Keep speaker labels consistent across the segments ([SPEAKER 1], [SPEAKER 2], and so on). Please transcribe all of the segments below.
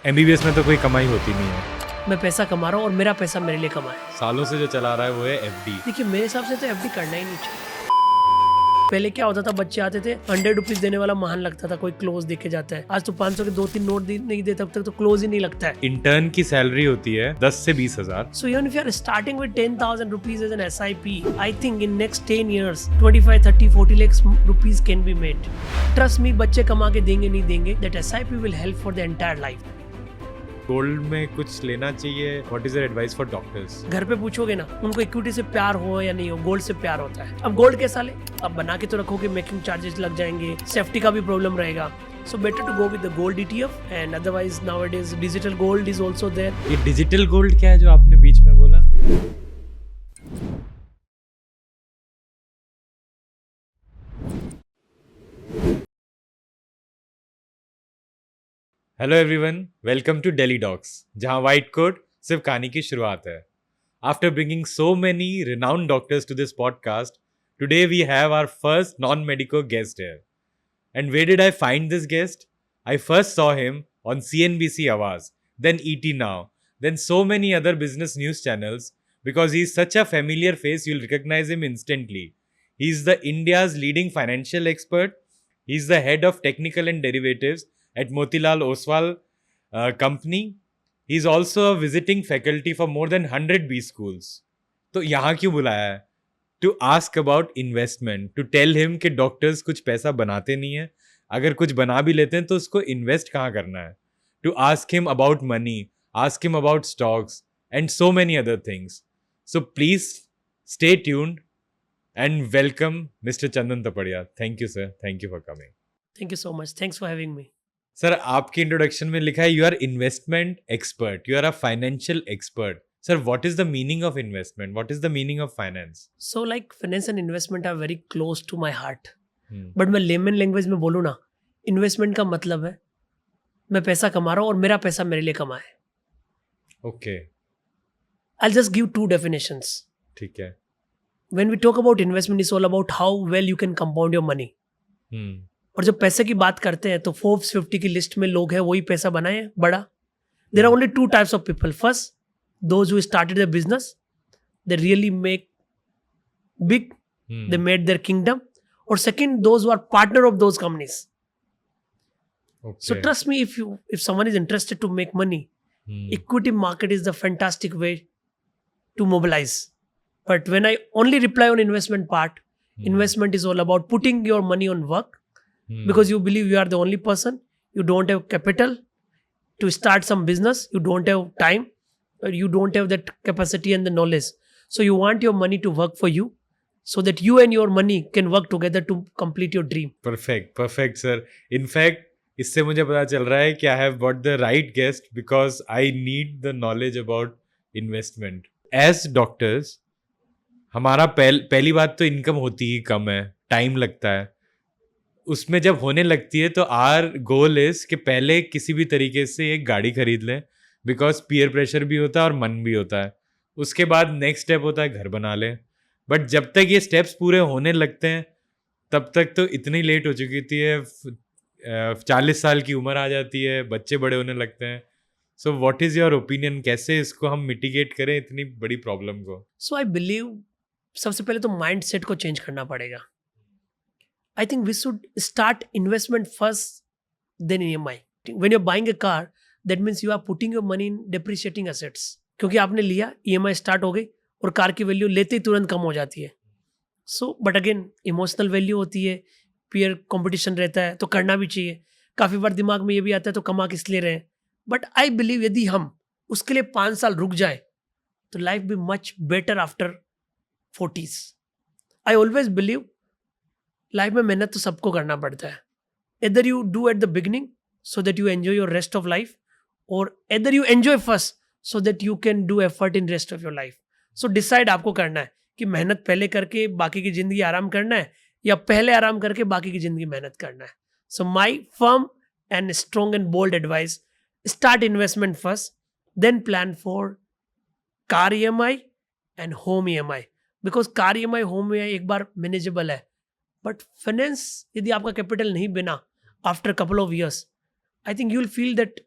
[SPEAKER 1] MBBS में तो कोई कमाई होती नहीं है।
[SPEAKER 2] मैं पैसा कमा रहा हूँ और मेरा पैसा मेरे लिए कमाए।
[SPEAKER 1] सालों से जो चला रहा है वो है FD।
[SPEAKER 2] देखिए मेरे हिसाब से तो FD करना ही नहीं चाहिए। पहले क्या होता था, बच्चे आते थे 100 रुपीज देने वाला महान लगता था, कोई क्लोज देके जाता है। आज तो 500 के 2-3 नोट नहीं दे तब तक तो क्लोज ही नहीं लगता है।
[SPEAKER 1] इंटर्न की सैलरी होती है 10 से 20 हजार।
[SPEAKER 2] So even if you are starting with 10,000 rupees as an SIP, I think in next 10 years 25, 30, 40 lakhs rupees can be made. Trust me, बच्चे कमा के देंगे नहीं देंगे, that SIP will help for the entire life.
[SPEAKER 1] Gold में कुछ लेना चाहिए। What is your advice for doctors?
[SPEAKER 2] घर पे पूछोगे ना, उनको इक्विटी से प्यार हो या नहीं हो, गोल्ड से प्यार होता है। अब गोल्ड कैसा ले? अब बना के तो रखोगे, मेकिंग चार्जेस लग जाएंगे, सेफ्टी का भी प्रॉब्लम रहेगा। So better to go with the gold ETF, and otherwise nowadays digital gold is also there.
[SPEAKER 1] ये डिजिटल गोल्ड क्या है जो आपने बीच में बोला? Hello everyone, welcome to daily docs, जहां व्हाइट कोट सिर्फ कहानी की शुरुआत है। After bringing so many renowned doctors to this podcast, today we have our first non-medico guest here. And where did I find this guest? I first saw him on CNBC Awaaz, then ET Now, then so many other business news channels because he's such a familiar face you'll recognize him instantly. He's the India's leading financial expert. He's the head of technical and derivatives at Motilal Oswal company. He's also a visiting faculty for more than 100 B schools. तो यहाँ क्यों बुलाया है? To ask about investment, to tell him कि doctors कुछ पैसा बनाते नहीं है, अगर कुछ बना भी लेते हैं तो उसको इन्वेस्ट कहाँ करना है. To ask him about money, ask him about stocks and so many other things. So please stay tuned and welcome Mr. Chandan Tapadia. Thank you sir, thank you for coming.
[SPEAKER 2] Thank you so much. Thanks for having me.
[SPEAKER 1] Sir, आपकी introduction में लिखा है you are investment expert, you are a financial expert. Sir, what is the meaning of investment? What is the meaning of finance?
[SPEAKER 2] So like finance and investment are very close to my heart. But मैं layman language में बोलूँ ना, investment का मतलब है मैं पैसा कमा रहा हूँ और मेरा पैसा मेरे लिए कमाए.
[SPEAKER 1] Okay,
[SPEAKER 2] I'll just give two definitions.
[SPEAKER 1] ठीक है.
[SPEAKER 2] When we talk about investment, it's all about how well you can compound your money. और जब पैसे की बात करते हैं तो फोर्ब्स 50 की लिस्ट में लोग हैं वही पैसा बनाए बड़ा. There are only two types of people. First, those who started the business, they really make big, they made their kingdom. और second, those who are partner of those companies. So trust me, if someone is interested to make money, equity market is the fantastic way to mobilize. But when I only reply on investment part, investment is all about putting your money on work. Because you believe you are the only person, you don't have capital to start some business, you don't have time, or you don't have that capacity and the knowledge. So you want your money to work for you, so that you and your money can work together to complete your dream.
[SPEAKER 1] perfect sir. In fact, इससे मुझे पता चल रहा है कि I have got the right guest because I need the knowledge about investment. As doctors, हमारा पहली बात तो इनकम होती ही कम है, टाइम लगता है. उसमें जब होने लगती है तो आर गोल इज कि पहले किसी भी तरीके से एक गाड़ी खरीद लें, बिकॉज पीयर प्रेशर भी होता है और मन भी होता है. उसके बाद नेक्स्ट स्टेप होता है घर बना लें. बट जब तक ये स्टेप्स पूरे होने लगते हैं तब तक तो इतनी लेट हो चुकी होती है, 40 साल की उम्र आ जाती है, बच्चे बड़े होने लगते हैं. So what is your opinion, कैसे इसको हम मिटिगेट करें इतनी बड़ी प्रॉब्लम को?
[SPEAKER 2] सो आई बिलीव सबसे पहले तो माइंड सेट को चेंज करना पड़ेगा. I think we should start investment first, then EMI. When you're buying a car, that means you are putting your money in depreciating assets. क्योंकि आपने लिया, EMI स्टार्ट हो गई और कार की वैल्यू लेते ही तुरंत कम हो जाती है. So but again emotional value होती है, पीयर कंपटीशन रहता है तो करना भी चाहिए. काफ़ी बार दिमाग में ये भी आता है तो कमा किस लिए रहे हैं. बट आई बिलीव यदि हम उसके लिए 5 साल रुक जाए तो life be much better after 40s. I always believe life में मेहनत तो सबको करना पड़ता है. Either you do at the beginning so that you enjoy your rest of life, और either you enjoy first so that you can do effort in rest of your life. So decide आपको करना है कि मेहनत पहले करके बाकी की जिंदगी आराम करना है या पहले आराम करके बाकी की जिंदगी मेहनत करना है. So my firm and strong and bold advice, start investment first, then plan for car EMI and home EMI. Because car EMI, home EMI एक बार मैनेजेबल है. बट फाइनेंस यदि आपका कैपिटल नहीं बना after couple of years, I think you will feel that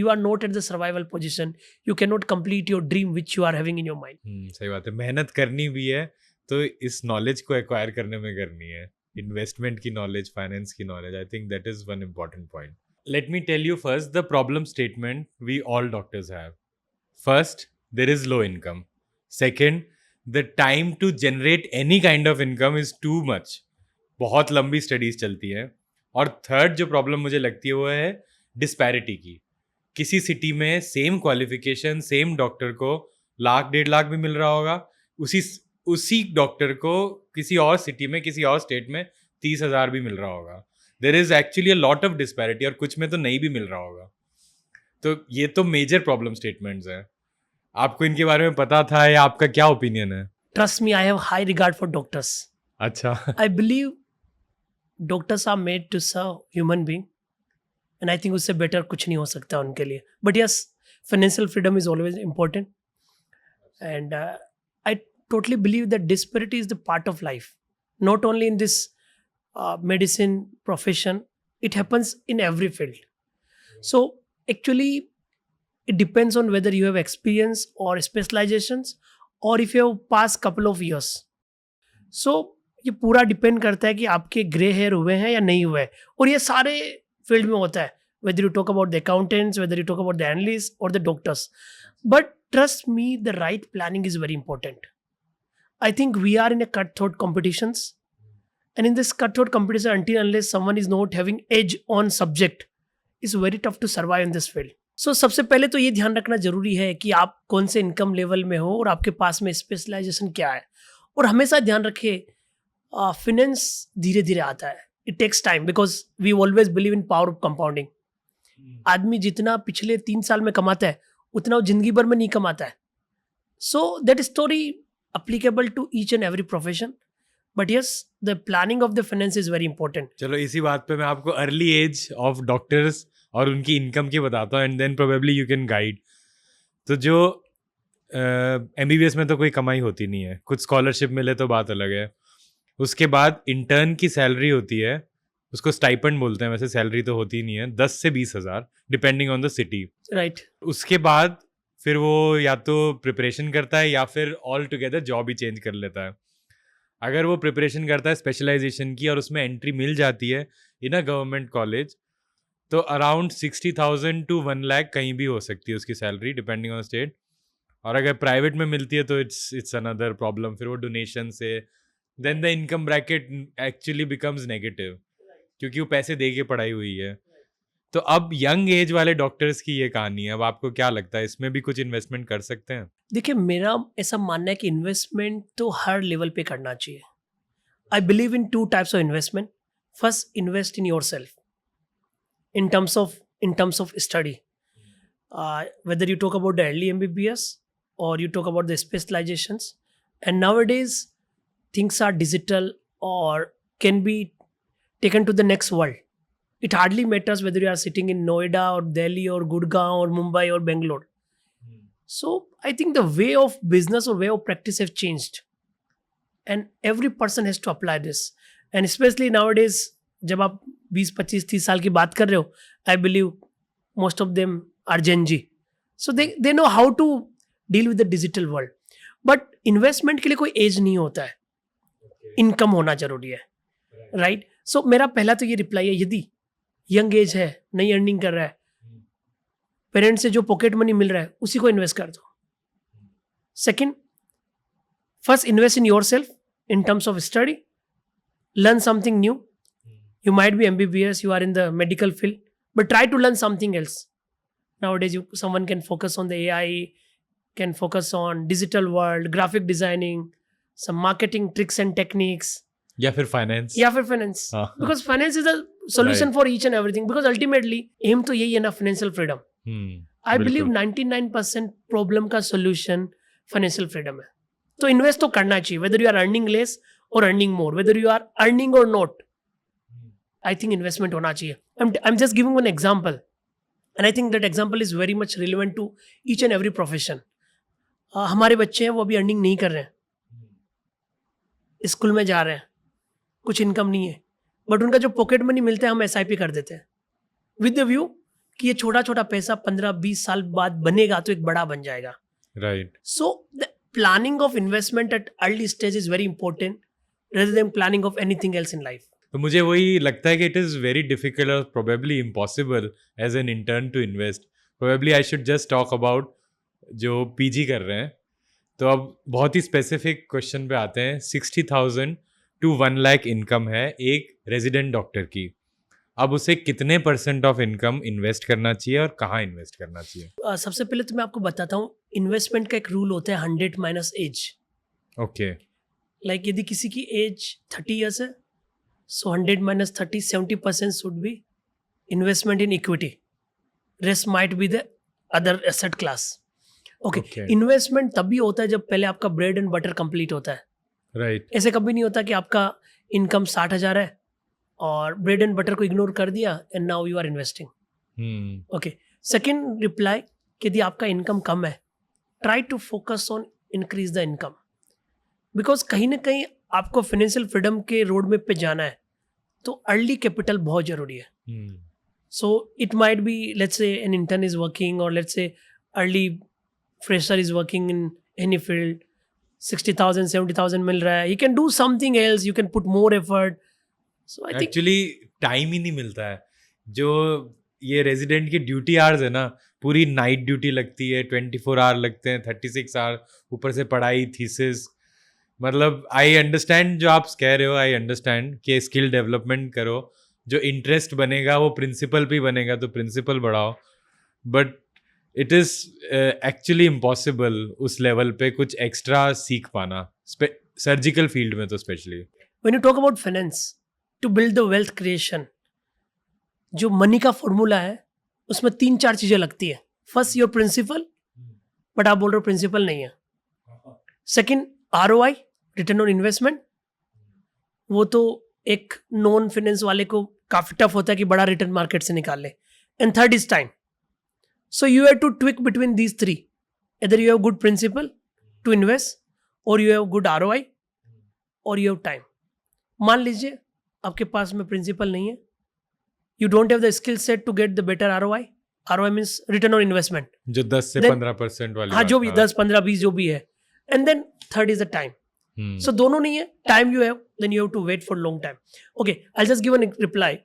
[SPEAKER 2] you are not at the survival position. You cannot complete your dream which you are having in your mind.
[SPEAKER 1] सही बात है, मेहनत करनी भी है तो इस नॉलेज को एक्वायर करने में करनी है, इन्वेस्टमेंट की नॉलेज, फाइनेंस की knowledge. I think that is one important point. Let me tell you first the problem statement we all doctors have. First, there is low income. Second, the time to generate any kind of income is too much. बहुत लंबी studies चलती हैं. और third जो problem मुझे लगती है वो है डिस्पैरिटी की. किसी सिटी में सेम क्वालिफिकेशन सेम डॉक्टर को 1,00,000-1,50,000 भी मिल रहा होगा, उसी डॉक्टर को किसी और सिटी में किसी और स्टेट में 30,000 भी मिल रहा होगा. There is actually a lot of disparity, और कुछ में तो नहीं भी मिल रहा होगा. तो ये तो मेजर प्रॉब्लम स्टेटमेंट्स हैं. आपको इनके बारे में पता था या आपका क्या ओपिनियन है?
[SPEAKER 2] Trust me, I have high regard for doctors.
[SPEAKER 1] अच्छा.
[SPEAKER 2] I believe doctors are made to serve human being, and I think उससे better कुछ नहीं हो सकता उनके लिए. But yes, financial freedom is always important, and I totally believe that disparity is the part of life. Not only in this medicine profession, it happens in every field. So actually, it depends on whether you have experience or specializations, or if you have passed couple of years. So ये पूरा depend करता है कि आपके grey hair हुए हैं या नहीं हुए हैं. और ये सारे फील्ड में होता है, whether you talk about the accountants, whether you talk about the analysts or the doctors. But trust me, the right planning is very important. I think we are in a cutthroat competitions, and in this cutthroat competition, until unless someone is not having edge on subject, it's very tough to survive in this field. So सबसे पहले तो ये ध्यान रखना जरूरी है कि आप कौन से इनकम लेवल में हो और आपके पास में स्पेशलाइजेशन क्या है. और हमेशा ध्यान रखिए, फिनेंस धीरे धीरे आता है. It takes time because we always believe in power of compounding. आदमी जितना पिछले 3 साल में कमाता है उतना वो जिंदगी भर में नहीं कमाता है. So that story applicable to each and every profession. But yes, the planning of the finance is very important.
[SPEAKER 1] चलो इसी बात पे मैं आपको अर्ली एज ऑफ डॉक्टर्स और उनकी इनकम की बताता हूँ, and then probably you can guide. तो जो MBBS में तो कोई कमाई होती नहीं है, कुछ स्कॉलरशिप मिले तो बात अलग है. उसके बाद इंटर्न की सैलरी होती है, उसको स्टाइपेंड बोलते हैं, वैसे सैलरी तो होती नहीं है, 10 से 20,000 depending on the city.
[SPEAKER 2] Right.
[SPEAKER 1] उसके बाद फिर वो या तो प्रिपरेशन करता है या फिर ऑल टुगेदर जॉब ही चेंज कर लेता है. अगर वो प्रिपरेशन करता है स्पेशलाइजेशन की और उसमें एंट्री मिल जाती है इन अ गवर्नमेंट कॉलेज, तो अराउंड 60,000 to 1 लाख कहीं भी हो सकती है उसकी सैलरी डिपेंडिंग ऑन स्टेट. और अगर प्राइवेट में मिलती है तो इट्स अनदर प्रॉब्लम. फिर वो डोनेशन से then the income bracket actually becomes negative, क्योंकि वो पैसे दे के पढ़ाई हुई है. तो अब यंग एज वाले डॉक्टर्स की ये कहानी है. अब आपको क्या लगता है, इसमें भी कुछ इन्वेस्टमेंट कर सकते हैं?
[SPEAKER 2] देखिए, मेरा ऐसा मानना है कि इन्वेस्टमेंट तो हर लेवल पे करना चाहिए. I believe in 2 types of investment. First, invest in your self in terms of study, whether you talk about the early MBBS or you talk about the specializations. And nowadays things are digital or can be taken to the next world. It hardly matters whether you are sitting in Noida or Delhi or Gurgaon or Mumbai or Bangalore. So I think the way of business or way of practice have changed, and every person has to apply this. And especially nowadays, जब आप 20, 25, 30 साल की बात कर रहे हो, I believe most of them are Gen Z. So they know how to deal with the digital world. But investment के लिए कोई एज नहीं होता है, इनकम होना जरूरी है. राइट. सो मेरा पहला तो ये रिप्लाई है, यदि यंग एज है, नई अर्निंग कर रहा है, पेरेंट्स से जो पॉकेट मनी मिल रहा है उसी को इन्वेस्ट कर दो. Second, first invest in your self in terms of study. Learn something new. You might be MBBS, you are in the medical field, but try to learn something else. Nowadays, someone can focus on the AI, can focus on digital world, graphic designing, some marketing tricks and techniques.
[SPEAKER 1] या फिर finance.
[SPEAKER 2] Because finance is a solution for each and everything. Because ultimately, aim तो यही है ना, financial freedom. I believe 99% problem का solution financial freedom है. तो invest तो करना चाहिए, whether you are earning less or earning more, whether you are earning or not. I think investment होना चाहिए. I'm just giving one example, and I think that example is very much relevant to each and every profession. हमारे बच्चे हैं, वो अभी earning नहीं कर रहे हैं, स्कूल में जा रहे हैं, कुछ इनकम नहीं है, बट उनका जो पॉकेट मनी मिलता है हम SIP कर देते हैं विद द व्यू कि ये छोटा छोटा पैसा 15-20 साल बाद बनेगा तो एक बड़ा बन जाएगा.
[SPEAKER 1] Right.
[SPEAKER 2] So the planning of investment at early stage is very important rather than planning of anything else in life.
[SPEAKER 1] तो मुझे वही लगता है कि इट इज़ वेरी डिफिकल्ट और probably impossible as an intern to invest. Probably I should just talk about जो PG कर रहे हैं. तो अब बहुत ही स्पेसिफिक क्वेश्चन पे आते हैं. 60,000 to 1 लाख इनकम है एक रेजिडेंट डॉक्टर की. अब उसे कितने % ऑफ इनकम इन्वेस्ट करना चाहिए और कहाँ इन्वेस्ट करना चाहिए?
[SPEAKER 2] सबसे पहले तो मैं आपको बताता हूँ, इन्वेस्टमेंट का एक रूल होता है 100 माइनस एज.
[SPEAKER 1] ओके.
[SPEAKER 2] लाइक यदि किसी की एज 30 ईयर्स है, सो 100 minus 30, 70% should be investment in equity, rest might बी the other asset class. Okay.
[SPEAKER 1] Okay.
[SPEAKER 2] Investment तभी होता है जब पहले आपका ब्रेड एंड बटर कंप्लीट होता है.
[SPEAKER 1] राइट.
[SPEAKER 2] ऐसे कभी नहीं होता कि आपका इनकम 60,000 है और ब्रेड एंड बटर को इग्नोर कर दिया and now you are investing. Okay. Second reply, यदि आपका इनकम कम है, try to focus on increase the income, because कहीं ना कहीं आपको फाइनेंशियल फ्रीडम के रोड मैप पे जाना है तो अर्ली कैपिटल बहुत जरूरी है. So it might be, let's say an intern is working और let's say early fresher is working in any field, 60,000 70,000 मिल रहा है, you can do something else, you can put more effort. So I think
[SPEAKER 1] actually time ही नहीं मिलता है. जो ये रेजिडेंट की ड्यूटी आवर्स है ना, पूरी नाइट ड्यूटी लगती है, 24 आवर लगते हैं, 36 आवर, ऊपर से पढ़ाई, थीसिस. मतलब आई अंडरस्टैंड जो आप कह रहे हो, आई अंडरस्टैंड कि स्किल डेवलपमेंट करो, जो इंटरेस्ट बनेगा वो प्रिंसिपल भी बनेगा, तो प्रिंसिपल बढ़ाओ. But it is actually impossible उस लेवल पे कुछ एक्स्ट्रा सीख पाना, सर्जिकल फील्ड में तो specially.
[SPEAKER 2] When you talk about finance, to build the wealth creation, जो मनी का फॉर्मूला है उसमें 3-4 चीजें लगती है. फर्स्ट योर प्रिंसिपल, बट आप बोल रहे हो प्रिंसिपल नहीं है. Second ROI, return on investment, वो तो एक नॉन फाइनेंस वाले को काफी टफ होता है कि बड़ा रिटर्न मार्केट से निकाल ले. And third is time. So you have to tweak between these 3. either you have good principle to invest or you have good ROI or you have time. मान लीजिए आपके पास में प्रिंसिपल नहीं है, you don't have the skill set to get the better ROI. ROI means return on investment,
[SPEAKER 1] जो 10 से 15% वाली.
[SPEAKER 2] हाँ, जो भी 10, 15, 20 जो भी है. And then third is the time. So दोनों नहीं है, time you have, then you have to wait for long time. Okay, I just give an reply.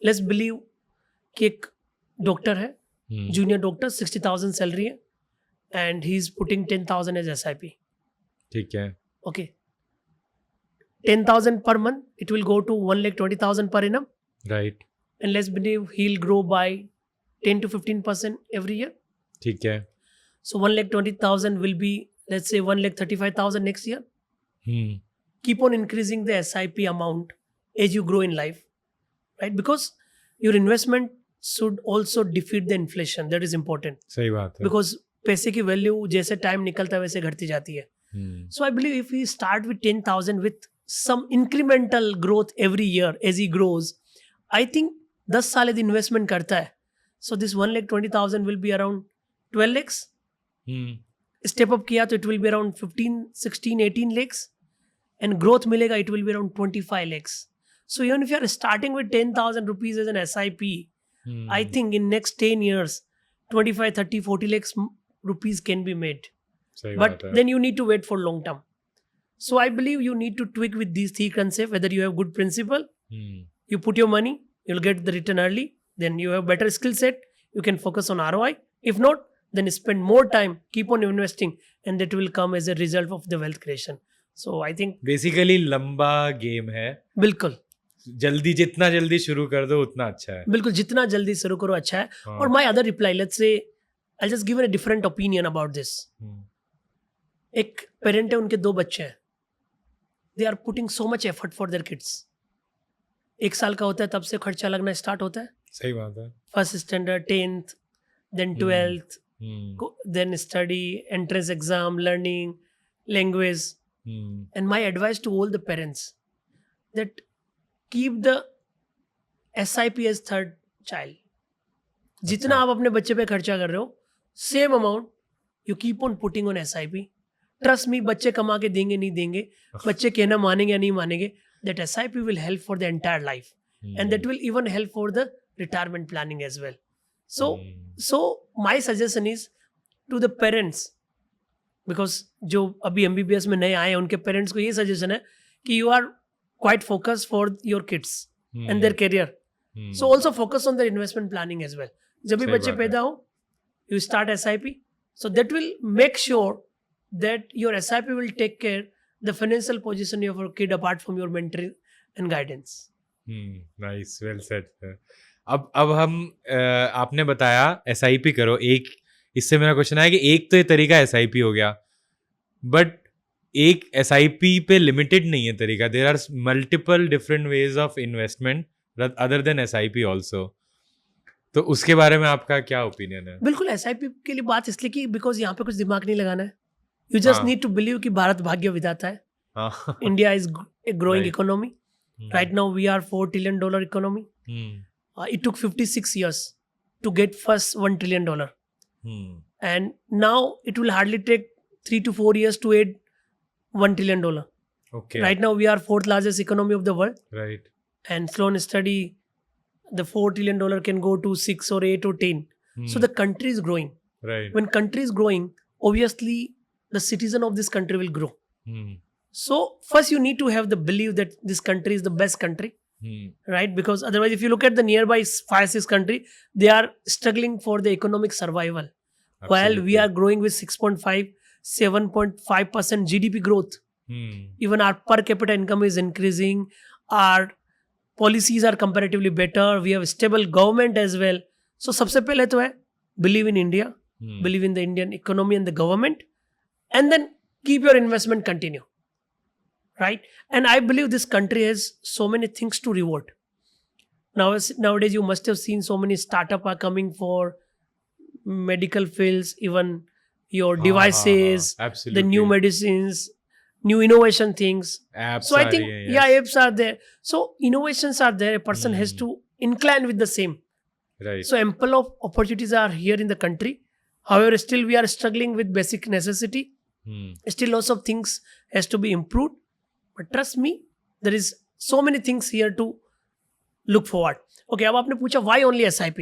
[SPEAKER 2] Let's believe कि एक डॉक्टर है, जूनियर डॉक्टर, 60,000 सैलरी है and he is putting 10,000 as SIP.
[SPEAKER 1] ठीक है.
[SPEAKER 2] Okay, 10,000 per month, it will go to 1,20,000 per annum,
[SPEAKER 1] right.
[SPEAKER 2] and let's believe he'll grow by 10 to 15% every year.
[SPEAKER 1] ठीक है.
[SPEAKER 2] So 1,20,000 will be, let's say, 1,35,000 next year. Keep on increasing the SIP amount as you grow in life, right? Because your investment should also defeat the inflation. That is important.
[SPEAKER 1] सही बात है.
[SPEAKER 2] Because पैसे की value जैसे time निकलता है वैसे घटती जाती है. So I believe if we start with 10,000 with some incremental growth every year as he grows, I think 10 साल यदि इन्वेस्टमेंट करता है, so this 1,20,000 will be around 12 lakhs. Step up किया तो it will be around 15, 16, 18 lakhs, and growth मिलेगा it will be around 25 lakhs. So even if you are starting with 10,000 rupees as an SIP, I think in next 10 years 25, 30, 40 lakhs rupees can be made.
[SPEAKER 1] सही
[SPEAKER 2] But
[SPEAKER 1] बात है.
[SPEAKER 2] then you need to wait for long term. So I believe you need to tweak with these 3 concepts. Whether you have good principle, you put your money, you'll get the return early. Then you have better skill set, you can focus on ROI. If not, then spend more time, keep on investing, and that will come as a result of the wealth creation. So I think
[SPEAKER 1] basically लंबा game है.
[SPEAKER 2] बिल्कुल
[SPEAKER 1] जल्दी, जितना जल्दी शुरू कर दो उतना अच्छा है.
[SPEAKER 2] बिल्कुल जितना जल्दी शुरू करो अच्छा है.
[SPEAKER 1] हाँ.
[SPEAKER 2] और my other reply, let's say I'll just give a different opinion about this. एक पेरेंट है, उनके 2 बच्चे हैं, they are putting so much effort for their kids. 1 साल का होता है तब से खर्चा लगना स्टार्ट होता है.
[SPEAKER 1] सही बात है.
[SPEAKER 2] First standard, 10th, then 12th, then study, entrance exam, learning, language. And my advice to all the parents that keep the SIP as third child. जितना आप अपने बच्चे पे खर्चा कर रहे हो, same amount you keep on putting on SIP. Trust me, बच्चे कमा के देंगे नहीं देंगे, बच्चे कहना मानेंगे या नहीं मानेंगे, that SIP will help for the entire life, and that will even help for the retirement planning as well. So my suggestion is to the parents, because जो अभी MBBS में नए आए हैं उनके पेरेंट्स को ये सजेशन है कि you are quite focused for your kids and their career. So also focus on the investment planning as well. जब भी
[SPEAKER 1] सही
[SPEAKER 2] बच्चे
[SPEAKER 1] बात है।
[SPEAKER 2] पैदा हो, you start SIP. So that will make sure that your SIP will take care the financial position of your kid apart from your mentoring and guidance.
[SPEAKER 1] Nice, well said sir. अब हम आपने बताया SIP करो, एक इससे मेरा question है कि एक तो ये तरीका SIP हो गया, बट एक SIP पे लिमिटेड नहीं है तरीका, there are multiple different ways of investment other than SIP also, तो उसके बारे में आपका क्या ओपिनियन है?
[SPEAKER 2] बिल्कुल SIP के लिए बात इसलिए कि बिकॉज यहाँ पे कुछ दिमाग नहीं लगाना है. You just need to believe कि भारत भाग्य विधाता है.
[SPEAKER 1] हाँ,
[SPEAKER 2] India is a growing
[SPEAKER 1] Right.
[SPEAKER 2] Economy. Right now we are $4 trillion economy. It took 56 years to get first $1 trillion. And now it will hardly take 3 to 4 years to add $1 trillion.
[SPEAKER 1] Okay,
[SPEAKER 2] Right now we are fourth largest economy of the world.
[SPEAKER 1] Right,
[SPEAKER 2] And slow and steady, the $4 trillion can go to 6 or 8 or 10. So the country is growing.
[SPEAKER 1] Right,
[SPEAKER 2] When country is growing, obviously the citizen of this country will grow. So first you need to have the belief that this country is the best country, right? Because otherwise, if you look at the nearby 5-6 country, they are struggling for the economic survival, while we are growing with 6.5, 7.5% GDP growth. Even our per capita income is increasing. Our policies are comparatively better. We have stable government as well. So सबसे पहले तो है believe in India, believe in the Indian economy and the government, and then keep your investment continue. Right? And I believe this country has so many things to reward. Nowadays, you must have seen so many startups are coming for medical fields, even your devices,
[SPEAKER 1] absolutely,
[SPEAKER 2] the new medicines, new innovation things.
[SPEAKER 1] apps
[SPEAKER 2] So I
[SPEAKER 1] are
[SPEAKER 2] think,
[SPEAKER 1] here,
[SPEAKER 2] yeah,
[SPEAKER 1] yes.
[SPEAKER 2] apps are there. So innovations are there. A person has to incline with the same.
[SPEAKER 1] Right.
[SPEAKER 2] So ample of opportunities are here in the country. However, still we are struggling with basic necessity. Still lots of things has to be improved. But trust me, there is so many things here to look forward. Okay, अब आपने पूछा why only SIP?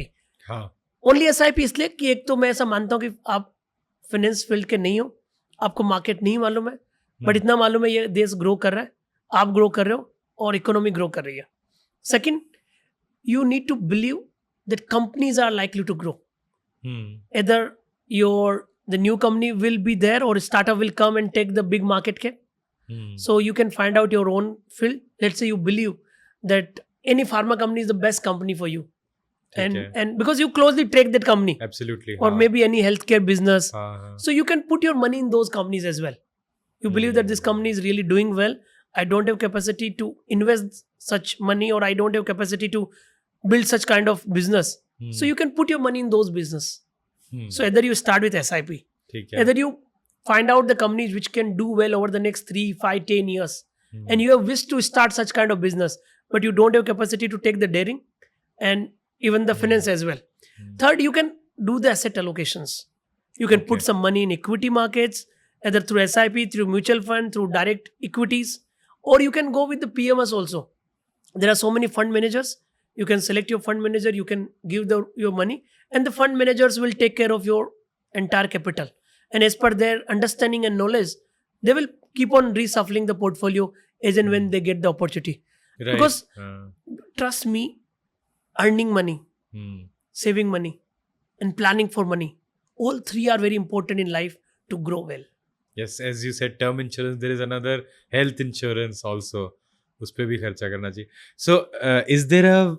[SPEAKER 1] हाँ,
[SPEAKER 2] Only SIP इसलिए कि एक तो मैं ऐसा मानता हूँ कि आप फाइनेंस फील्ड के नहीं हो, आपको मार्केट नहीं मालूम है, बट इतना मालूम है ये देश ग्रो कर रहा है, आप ग्रो कर रहे हो और इकोनॉमी ग्रो कर रही है. Second, you need to believe that companies are likely to grow. Either the new company will be there or startup will come and take the big market cap. So you can find out your own field. Let's say you believe that any pharma company is the best company for you, and because you closely track that company,
[SPEAKER 1] absolutely,
[SPEAKER 2] or maybe any healthcare business.
[SPEAKER 1] हाँ,
[SPEAKER 2] So you can put your money in those companies as well. You believe that this company is really doing well. I don't have capacity to invest such money, or I don't have capacity to build such kind of business. So you can put your money in those business. So either you start with SIP,
[SPEAKER 1] ठीक है,
[SPEAKER 2] either you find out the companies which can do well over the next 3, 5, 10 years, and you have wished to start such kind of business, but you don't have capacity to take the daring and even the finance as well. Third, you can do the asset allocations. You can put
[SPEAKER 1] Okay.
[SPEAKER 2] some money in equity markets, either through SIP, through mutual fund, through direct equities, or you can go with the PMS also. There are so many fund managers. You can select your fund manager, you can give your money, and the fund managers will take care of your entire capital. And as per their understanding and knowledge, they will keep on reshuffling the portfolio as and when they get the opportunity.
[SPEAKER 1] right.
[SPEAKER 2] Because
[SPEAKER 1] हाँ,
[SPEAKER 2] trust me, earning money, saving money, and planning for money, all three are very important in life to grow well.
[SPEAKER 1] yes, as you said, term insurance, there is another health insurance also, उस पे भी खर्चा करना चाहिए. So is there a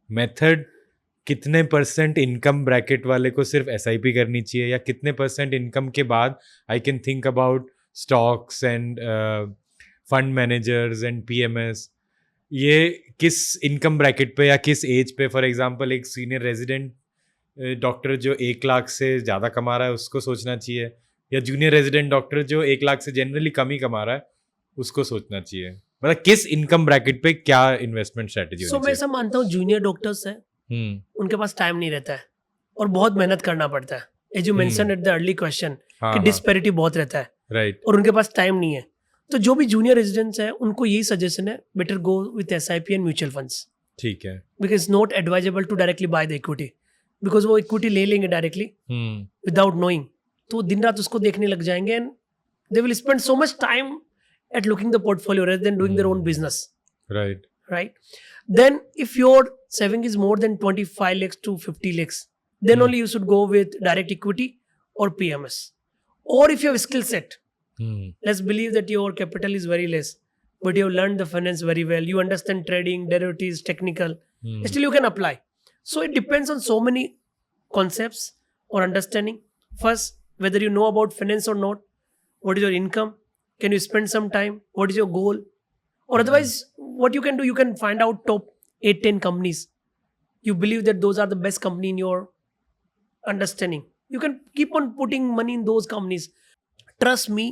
[SPEAKER 1] method, कितने % income bracket वाले को सिर्फ SIP करनी चाहिए, या कितने % इनकम के बाद I can think about stocks end fund managers and PMS? ये किस इनकम ब्रैकेट पे या किस एज पे, फॉर एग्जांपल एक सीनियर रेजिडेंट डॉक्टर जो 1 लाख से ज़्यादा कमा रहा है उसको सोचना चाहिए, या जूनियर रेजिडेंट डॉक्टर जो 1 लाख से जनरली कम ही कमा रहा है उसको सोचना चाहिए? मतलब किस इनकम ब्रैकेट पे क्या इन्वेस्टमेंट स्ट्रेटजी
[SPEAKER 2] सो मैं
[SPEAKER 1] होनी
[SPEAKER 2] ऐसा मानता हूँ जूनियर डॉक्टर्स है,
[SPEAKER 1] चाहिए?
[SPEAKER 2] उनके पास टाइम नहीं रहता है और बहुत मेहनत करना पड़ता है. As you mention at the early question
[SPEAKER 1] हाँ,
[SPEAKER 2] कि
[SPEAKER 1] हाँ,
[SPEAKER 2] डिस्पैरिटी बहुत रहता है
[SPEAKER 1] राइट,
[SPEAKER 2] और उनके पास टाइम नहीं है. तो जो भी जूनियर रेजिडेंट्स है उनको यही सजेशन है, better go with SIP and mutual funds,
[SPEAKER 1] ठीक है,
[SPEAKER 2] because not advisable to directly buy the equity. Because वो इक्विटी ले लेंगे डायरेक्टली
[SPEAKER 1] Hmm.
[SPEAKER 2] विदाउट नोइंग, तो वो दिन रात उसको देखने लग जाएंगे and they will spend so much time at looking the portfolio rather than doing their own business,
[SPEAKER 1] Right.
[SPEAKER 2] right? Then if your saving is more than 25 lakhs to 50 lakhs, then only you should go with direct equity or PMS. Or if you have skill set,
[SPEAKER 1] Hmm.
[SPEAKER 2] let's believe that your capital is very less, but you have learned the finance very well, you understand trading, derivatives, technical,
[SPEAKER 1] Hmm.
[SPEAKER 2] still you can apply. So it depends on so many concepts or understanding. First, whether you know about finance or not, what is your income, can you spend some time, what is your goal, or otherwise what you can do, you can find out top 8-10 companies you believe that those are the best company in your understanding. You can keep on putting money in those companies. Trust me,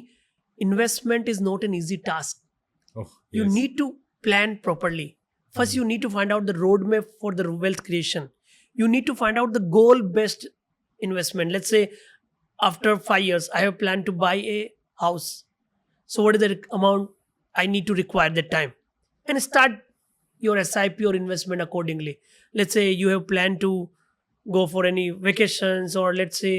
[SPEAKER 2] investment is not an easy task.
[SPEAKER 1] Oh,
[SPEAKER 2] You
[SPEAKER 1] yes.
[SPEAKER 2] need to plan properly. First, you need to find out the roadmap for the wealth creation. You need to find out the goal based investment. Let's say after 5 years I have planned to buy a house, so what is the amount I need to require that time, and start your SIP or investment accordingly. Let's say you have planned to go for any vacations, or let's say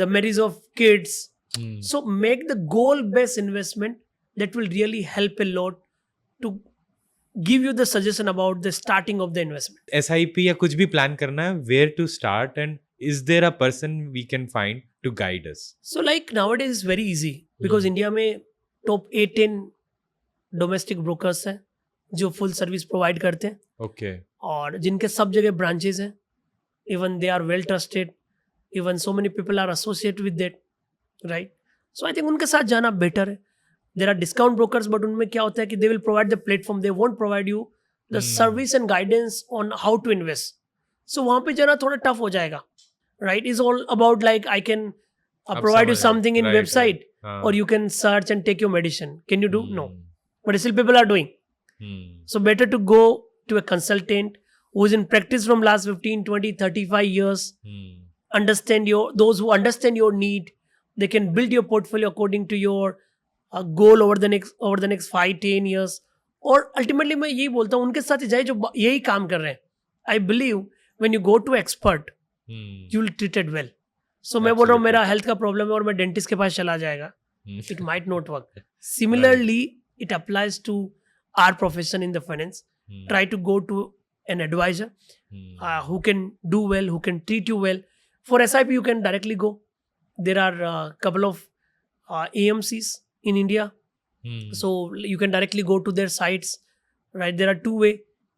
[SPEAKER 2] the marriage of kids.
[SPEAKER 1] Hmm.
[SPEAKER 2] So make the goal based investment, that will really help a lot to give you the suggestion about the starting of the investment.
[SPEAKER 1] SIP या कुछ भी plan करना है, where to start and is there a person we can find to guide us?
[SPEAKER 2] So like nowadays it's very easy because
[SPEAKER 1] Hmm.
[SPEAKER 2] India में top 8-10 domestic brokers हैं जो full service provide करते हैं
[SPEAKER 1] Okay.
[SPEAKER 2] और जिनके सब जगह ब्रांचेस हैं. Even they are well trusted, even so many people are associate with that, right? So I think उनके साथ जाना बेटर है. There are discount brokers, but उनमें क्या होता है कि they will provide the platform, they won't provide you the service and guidance on how to invest. सो वहाँ पे जाना थोड़ा टफ हो जाएगा, right? Is all about like I can provide you
[SPEAKER 1] समझ गए.
[SPEAKER 2] Something in
[SPEAKER 1] Right,
[SPEAKER 2] website
[SPEAKER 1] right. हाँ.
[SPEAKER 2] or you can search and take your medicine. Can you do? No.
[SPEAKER 1] Hmm.
[SPEAKER 2] But still people are doing.
[SPEAKER 1] Hmm.
[SPEAKER 2] So better to go to a consultant who is in practice from last 15, 20, 35 years,
[SPEAKER 1] Hmm.
[SPEAKER 2] understand those who understand your need. They can build your portfolio according to your goal over the next 5, 10 years. और ultimately मैं यही बोलता हूँ उनके साथ ही जाए जो यही काम कर रहे हैं. I believe when you go to expert,
[SPEAKER 1] Hmm.
[SPEAKER 2] you will treat it well. So मैं बोल रहा हूँ
[SPEAKER 1] Absolutely.
[SPEAKER 2] मेरा हेल्थ का प्रॉब्लम है और मैं डेंटिस्ट के पास चला जाएगा.
[SPEAKER 1] Hmm.
[SPEAKER 2] It might not work. Similarly, it applies to our profession in the finance.
[SPEAKER 1] Hmm.
[SPEAKER 2] Try to go to an advisor
[SPEAKER 1] Hmm.
[SPEAKER 2] who can do well, who can treat you well. For SIP, you can directly go. There are a couple of AMCs in India,
[SPEAKER 1] Hmm.
[SPEAKER 2] so you can directly go to their sites. Right, there are two way.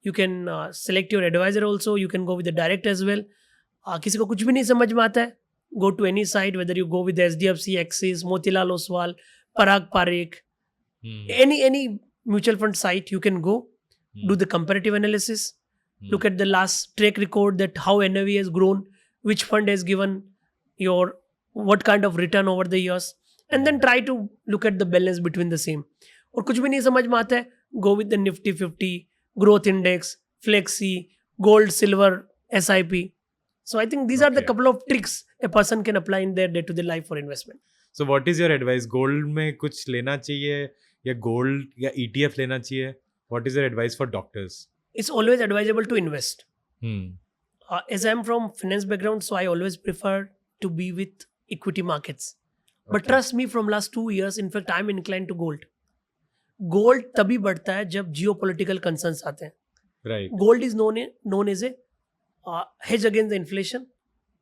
[SPEAKER 2] You can select your advisor also. You can go with the direct as well. किसी को कुछ भी नहीं समझ में आता है, go to any site, whether you go with SDFC, Axis, Motilal Oswal, Parag Parikh,
[SPEAKER 1] Hmm.
[SPEAKER 2] any mutual fund site, you can go do the comparative analysis, look at the last track record, that how NAV has grown, which fund has given your what kind of return over the years, and then try to look at the balance between the same. और कुछ भी नहीं समझ में आता है, go with the Nifty 50, growth index, flexi, gold, silver, SIP. So I think these are the
[SPEAKER 1] Okay.
[SPEAKER 2] couple of tricks a person can apply in their day-to-day life for investment.
[SPEAKER 1] So what is your advice? Gold में कुछ लेना चाहिए या gold या ETF लेना चाहिए? What is your advice for doctors?
[SPEAKER 2] It's always advisable to invest.
[SPEAKER 1] Hmm.
[SPEAKER 2] As I'm from finance background, so I always prefer to be with equity markets. But
[SPEAKER 1] Okay.
[SPEAKER 2] trust me, from last 2 years, in fact, I'm inclined to gold. Gold तभी बढ़ता है जब geopolitical concerns आते हैं.
[SPEAKER 1] Right.
[SPEAKER 2] Gold is known as a hedge against the inflation,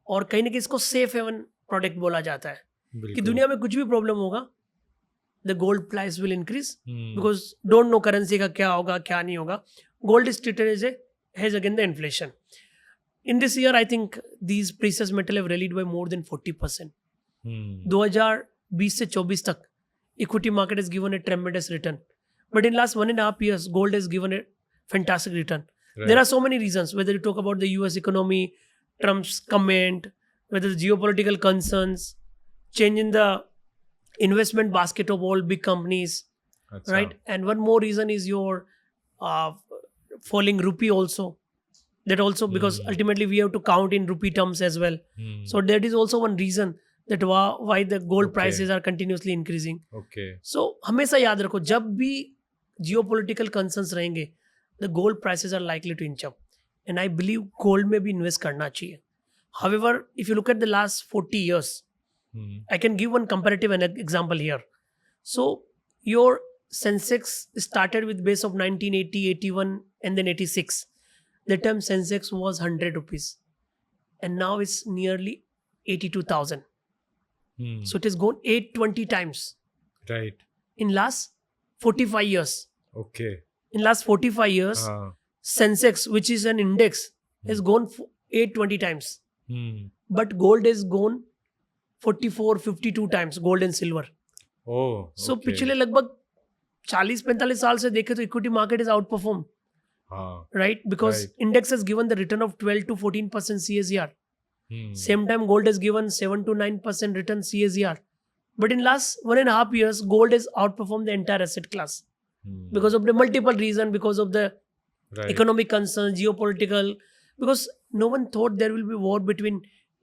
[SPEAKER 2] और कहीं ना कहीं इसको safe haven product बोला जाता है कि
[SPEAKER 1] बिल्कुल.
[SPEAKER 2] दुनिया में कुछ भी प्रॉब्लम होगा, the gold price will increase
[SPEAKER 1] Hmm.
[SPEAKER 2] because don't know currency का क्या होगा क्या नहीं होगा. Gold is treated as a hedge against the inflation. In this year, I think these precious metal have rallied by more than 40%.
[SPEAKER 1] Hmm.
[SPEAKER 2] 2020 से 24 तक equity market has given a tremendous return, but in last 1.5 years, gold has given a fantastic return.
[SPEAKER 1] Right.
[SPEAKER 2] There are so many reasons, whether you talk about the US economy, Trump's comment, whether the geopolitical concerns, change in the investment basket of all big companies,
[SPEAKER 1] अच्छा.
[SPEAKER 2] right? And one more reason is your falling rupee also. That also, because ultimately we have to count in rupee terms as well.
[SPEAKER 1] Hmm.
[SPEAKER 2] So that is also one reason that why the gold
[SPEAKER 1] Okay.
[SPEAKER 2] prices are continuously increasing.
[SPEAKER 1] Okay.
[SPEAKER 2] So हमेशा याद रखो, जब भी geopolitical concerns रहेंगे, the gold prices are likely to inch up. And I believe gold में भी invest करना चाहिए. However, if you look at the last 40 years, I can give one comparative example here. So your Sensex started with base of 1980, 81, and then 86. The time Sensex was 100 rupees, and now it's nearly 82,000. So it has gone 820 times
[SPEAKER 1] Right.
[SPEAKER 2] in last 45 years.
[SPEAKER 1] Okay.
[SPEAKER 2] In last 45 years, Sensex, which is an index, has gone 820 times. But gold has gone 44, 52 times, gold and silver.
[SPEAKER 1] Oh.
[SPEAKER 2] So
[SPEAKER 1] okay.
[SPEAKER 2] पिछले लगभग 40-45 साल से देखे तो equity market is outperform,
[SPEAKER 1] हाँ.
[SPEAKER 2] right? Because
[SPEAKER 1] Right.
[SPEAKER 2] index has given the return of 12 to 14% CAGR. Same time gold has given 7 to 9% return CAGR. But in last 1.5 years, gold has outperformed the entire asset class because of the multiple reasons, because of the
[SPEAKER 1] Right.
[SPEAKER 2] economic concerns, geopolitical, because no one thought there will be war between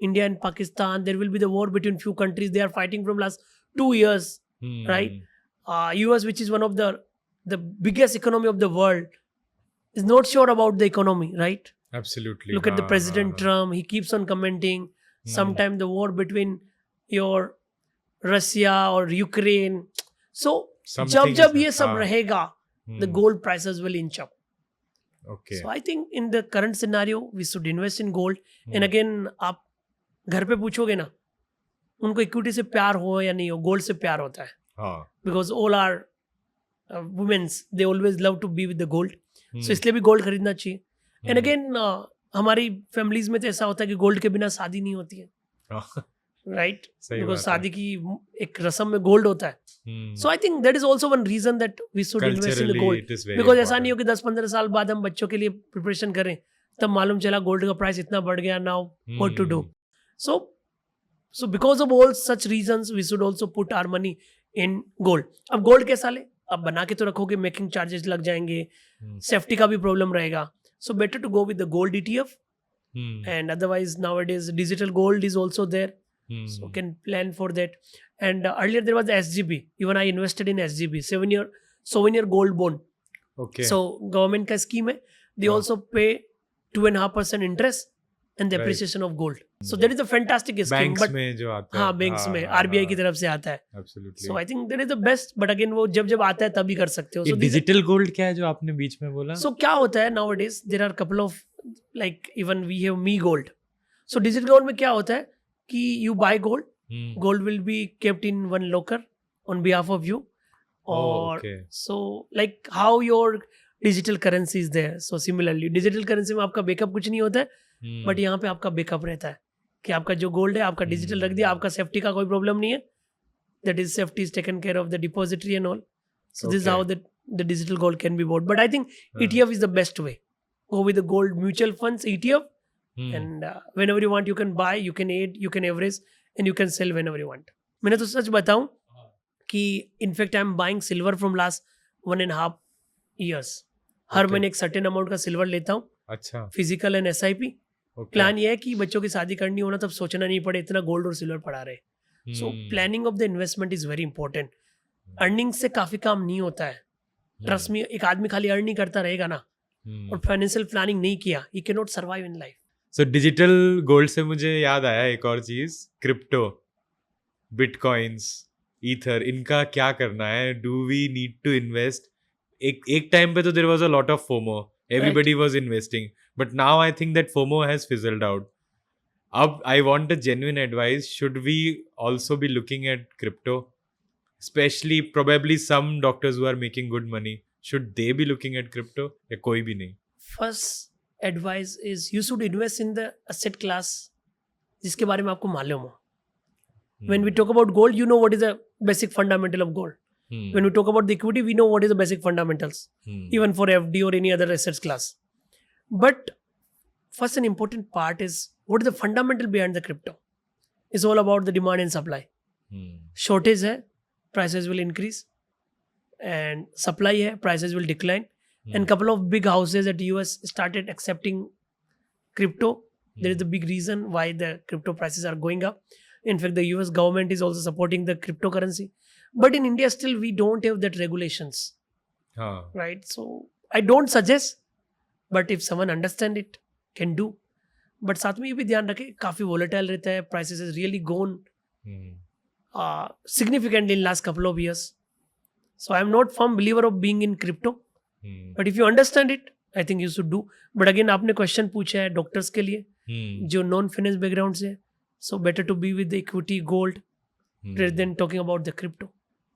[SPEAKER 2] India and Pakistan. There will be the war between few countries. They are fighting from last 2 years, right? US, which is one of the biggest economy of the world, is not sure about the economy, right?
[SPEAKER 1] Absolutely.
[SPEAKER 2] Look at the President Trump. He keeps on commenting. Sometime the war between your Russia or Ukraine. So
[SPEAKER 1] Something
[SPEAKER 2] जब
[SPEAKER 1] is-
[SPEAKER 2] ये सब
[SPEAKER 1] हाँ.
[SPEAKER 2] रहेगा, the gold prices will inch up.
[SPEAKER 1] Okay.
[SPEAKER 2] So I think in the current scenario, we should invest in gold. And again, आप घर पे पूछोगे ना, उनको इक्विटी से प्यार हो या नहीं हो, गोल्ड से प्यार होता है.
[SPEAKER 1] हाँ.
[SPEAKER 2] Because all our women's, they always love to be with the gold. So इसलिए भी गोल्ड खरीदना चाहिए. And again, हमारी फैमिलीज में तो ऐसा होता है कि गोल्ड के बिना शादी नहीं होती है,
[SPEAKER 1] हाँ.
[SPEAKER 2] राइट?
[SPEAKER 1] सही
[SPEAKER 2] बिकॉज
[SPEAKER 1] बात है.
[SPEAKER 2] शादी की एक रस्म में गोल्ड होता है. So I think that is also one reason that we should invest in
[SPEAKER 1] Culturally,
[SPEAKER 2] gold.
[SPEAKER 1] it is very
[SPEAKER 2] because ऐसा
[SPEAKER 1] important.
[SPEAKER 2] नहीं हो कि 10-15 साल बाद हम बच्चों के लिए प्रिपरेशन करें, तब मालूम चला गोल्ड का प्राइस इतना बढ़ गया, now what to do. So because of all such reasons we should also put our money in gold. अब गोल्ड कैसा ले, अब बना के तो रखोगे, मेकिंग चार्जेस लग जाएंगे, सेफ्टी का भी प्रॉब्लम रहेगा. So better to go with the gold ETF. And otherwise nowadays digital gold is also there, so can plan for that. And earlier there was the SGB. Even I invested in SGB, 7-year souvenir gold bond.
[SPEAKER 1] Okay.
[SPEAKER 2] So government का scheme है, they also pay 2.5% interest and the
[SPEAKER 1] Right.
[SPEAKER 2] appreciation of gold. So that is a fantastic scheme.
[SPEAKER 1] Banks
[SPEAKER 2] But
[SPEAKER 1] में जो आता है.
[SPEAKER 2] हाँ, banks में RBI की तरफ से आता है.
[SPEAKER 1] Absolutely.
[SPEAKER 2] So I think that is the best. But again वो जब आता है तभी कर सकते हो.
[SPEAKER 1] ये
[SPEAKER 2] So these are-
[SPEAKER 1] digital gold क्या है जो आपने बीच में बोला?
[SPEAKER 2] So क्या होता है nowadays, there are couple of, like even we have Me Gold. So digital gold में क्या होता है कि you buy gold, gold will be kept in one locker on behalf of you.
[SPEAKER 1] Oh,
[SPEAKER 2] Or
[SPEAKER 1] okay.
[SPEAKER 2] so like how your digital currency is there. So similarly digital currency में आपका backup कुछ नहीं होता है, बट यहाँ पे आपका backup रहता है कि आपका जो गोल्ड है आपका डिजिटल रख दिया, आपका सेफ्टी का कोई प्रॉब्लम नहीं है. That is safety is taken care of the depository and all. So this is
[SPEAKER 1] Okay.
[SPEAKER 2] how the digital gold can be bought. But I think ETF is the best way. Go with the gold mutual funds ETF, and whenever you want you can buy, you can add, you can average, and you can sell whenever you want. मैंने तो सच बताऊं कि in fact I am buying silver from last 1.5 years. Her
[SPEAKER 1] Okay.
[SPEAKER 2] महीने एक certain amount का silver लेता हूँ,
[SPEAKER 1] अच्छा.
[SPEAKER 2] Physical and SIP.
[SPEAKER 1] Okay.
[SPEAKER 2] Plan ये है कि बच्चों की शादी करनी हो ना, तब सोचना नहीं पड़े इतना गोल्ड और सिल्वर पड़ा रहे. So planning of the investment is very important. Earning से काफी काम नहीं होता है. ट्रस्ट मी, एक आदमी खाली अर्न नहीं करता रहेगा ना और फाइनेंशियल प्लानिंग नहीं किया, he can not survive in life.
[SPEAKER 1] So digital gold से मुझे याद आया एक और चीज, क्रिप्टो, बिटकॉइंस, ईथर, इनका क्या करना है? Do we need to invest? एक टाइम पे तो there was a lot of FOMO, everybody was investing, but now I think that FOMO has fizzled out. अब I want a genuine advice. Should we also be looking at crypto, especially probably some doctors who are making good money? Should they be looking at crypto? या कोई भी नहीं?
[SPEAKER 2] First advice is you should invest in the asset class जिसके बारे में आपको मालूम हो. When we talk about gold, you know what is the basic fundamental of gold. When we talk about the equity, we know what is the basic fundamentals, even for FD or any other assets class. But first, an important part is what is the fundamental behind the crypto. It's all about the demand and supply. Shortage है, prices will increase, and supply है, prices will decline. And couple of big houses at US started accepting crypto. There is the big reason why the crypto prices are going up. In fact, the US government is also supporting the cryptocurrency. But in India, still we don't have that regulations,
[SPEAKER 1] हाँ.
[SPEAKER 2] right? So I don't suggest, but if someone understand it, can do. But साथ में ये भी ध्यान रखें काफ़ी volatile रहता है, prices is really gone significantly in last couple of years. So I am not firm believer of being in crypto, but if you understand it, I think you should do. But again आपने question पूछा है doctors के लिए जो non finance background से, so better to be with equity gold rather than talking about the crypto.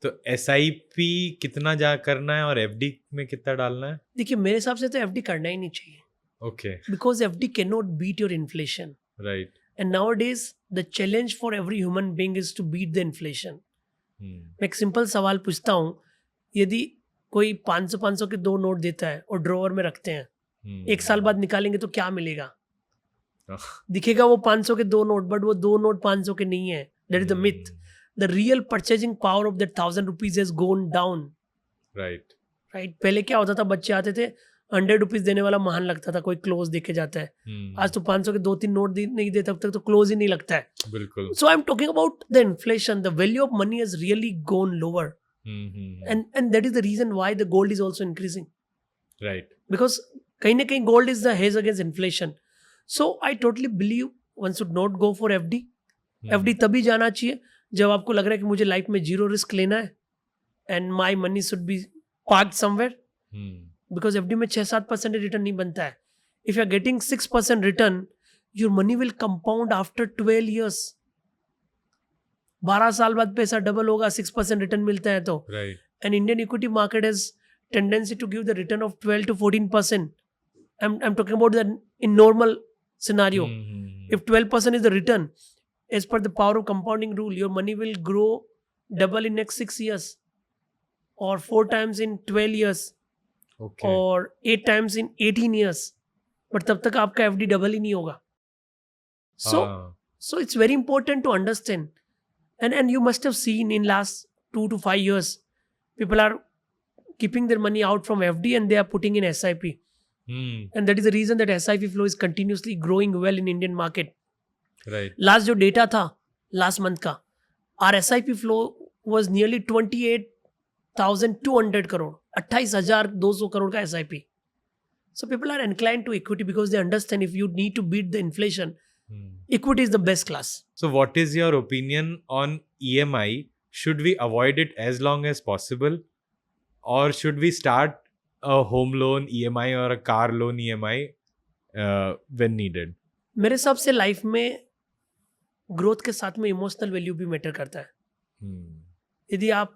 [SPEAKER 1] तो SIP कितना जा करना है और FD में कितना डालना है?
[SPEAKER 2] देखिए मेरे हिसाब से तो FD करना ही नहीं चाहिए,
[SPEAKER 1] Okay,
[SPEAKER 2] because FD cannot beat your inflation.
[SPEAKER 1] right.
[SPEAKER 2] And nowadays the challenge for every human being is to beat the inflation. मैं एक सिंपल सवाल पूछता हूँ, यदि कोई 500 के 2 नोट देता है और ड्रॉवर में रखते हैं, 1 साल बाद निकालेंगे तो क्या मिलेगा? दिखेगा वो 500 के 2 नोट, बट वो 2 नोट 500 के नहीं है. That is the myth. The real purchasing power of that 1,000 rupees has gone down.
[SPEAKER 1] Right.
[SPEAKER 2] Right? पहले क्या होता था, बच्चे आते थे 100 रुपीज देने वाला महान लगता था, कोई क्लोज देके जाता है. आज तो 500 के 2-3 नोट नहीं दे तब तक तो क्लोज ही नहीं लगता है.
[SPEAKER 1] बिल्कुल.
[SPEAKER 2] So I'm talking about the inflation. The value of money has really gone lower. And that is the reason why the gold is also increasing.
[SPEAKER 1] Right.
[SPEAKER 2] Because कहीं ना कहीं gold is the hedge against inflation. So I totally believe one should not go for FD. FD तभी जाना चाहिए जब आपको लग रहा है कि मुझे लाइफ में 0 रिस्क लेना है and my money should be parked somewhere. Because FD में 6-7% रिटर्न नहीं बनता है. If you are getting 6% return, your money will compound after 12 years. 12 साल बाद पैसा डबल होगा, 6% रिटर्न मिलता है तो.
[SPEAKER 1] Right.
[SPEAKER 2] And Indian equity market has tendency to give the return of 12 to 14%. I'm talking about the in normal scenario. If 12% is the return, as per the power of compounding rule, your money will grow double in next 6 years, or 4 times in 12 years,
[SPEAKER 1] Okay.
[SPEAKER 2] or 8 times in 18 years. But तब तक आपका FD double ही नहीं होगा. So it's very important to understand, and you must have seen in last 2 to 5 years, people are keeping their money out from FD and they are putting in SIP. And that is the reason that SIP flow is continuously growing well in Indian market.
[SPEAKER 1] Right.
[SPEAKER 2] Last जो data था last month का, our SIP flow was nearly 28,200 crore, 28,200 crore का SIP. So people are inclined to equity because they understand if you need to beat the inflation, equity is the best class.
[SPEAKER 1] So what is your opinion on EMI? Should we avoid it as long as possible, or should we start a home loan EMI or a car loan EMI when needed?
[SPEAKER 2] मेरे हिसाब से life में growth के साथ में emotional value भी matter करता है. यदि आप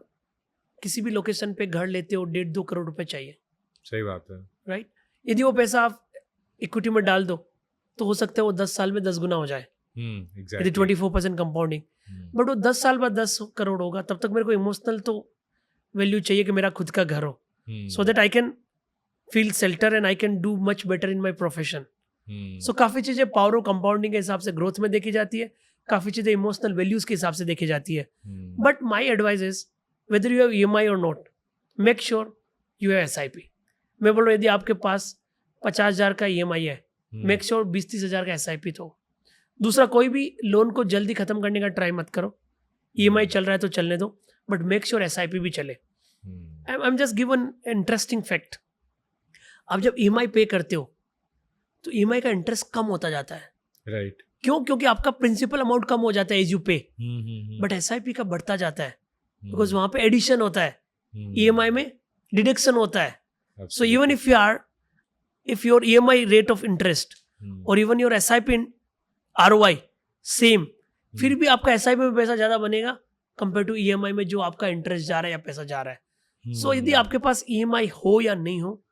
[SPEAKER 2] किसी भी लोकेशन पे घर लेते हो, 1.5-2 करोड़ रुपए चाहिए,
[SPEAKER 1] सही बात है.
[SPEAKER 2] राइट? यदि वो पैसा आप इक्विटी में डाल दो तो हो सकता है वो 10 साल में 10 गुना हो जाए. यदि 24% कंपाउंडिंग. बट वो 10 साल बाद 10 करोड़ होगा, तब तक मेरे को इमोशनल तो वैल्यू चाहिए कि मेरा खुद का घर हो, so that I can feel shelter and I can do much better in my profession. So काफ़ी चीज़ें पावर ऑफ कंपाउंडिंग के हिसाब से ग्रोथ में देखी जाती है, काफ़ी चीज़ें इमोशनल वैल्यूज के हिसाब से देखी जाती है. But my advice is whether you have EMI और not, make sure you have SIP. मैं बोल रहा हूँ यदि आपके पास 50,000 का EMI है, मेक श्योर 20-30 हज़ार का SIP तो. दूसरा, कोई भी लोन को जल्दी खत्म करने का ट्राई मत करो. EMI चल रहा है तो चलने दो, बट मेक श्योर SIP भी चले. I am just given interesting fact. आप जब EMI पे करते हो तो EMI का इंटरेस्ट कम होता जाता है.
[SPEAKER 1] राइट.
[SPEAKER 2] क्यों? क्योंकि आपका प्रिंसिपल अमाउंट कम हो जाता है एज यू पे, बट SIP का बढ़ता जाता है बिकॉज वहां पे एडिशन होता है, EMI में डिडक्शन होता है. So even if your EMI rate of interest or even your SIP in ROI same, फिर भी आपका SIP में पैसा ज्यादा बनेगा कंपेयर टू EMI में जो आपका इंटरेस्ट जा रहा है या पैसा जा रहा है. सो यदि आपके पास EMI हो या नहीं हो,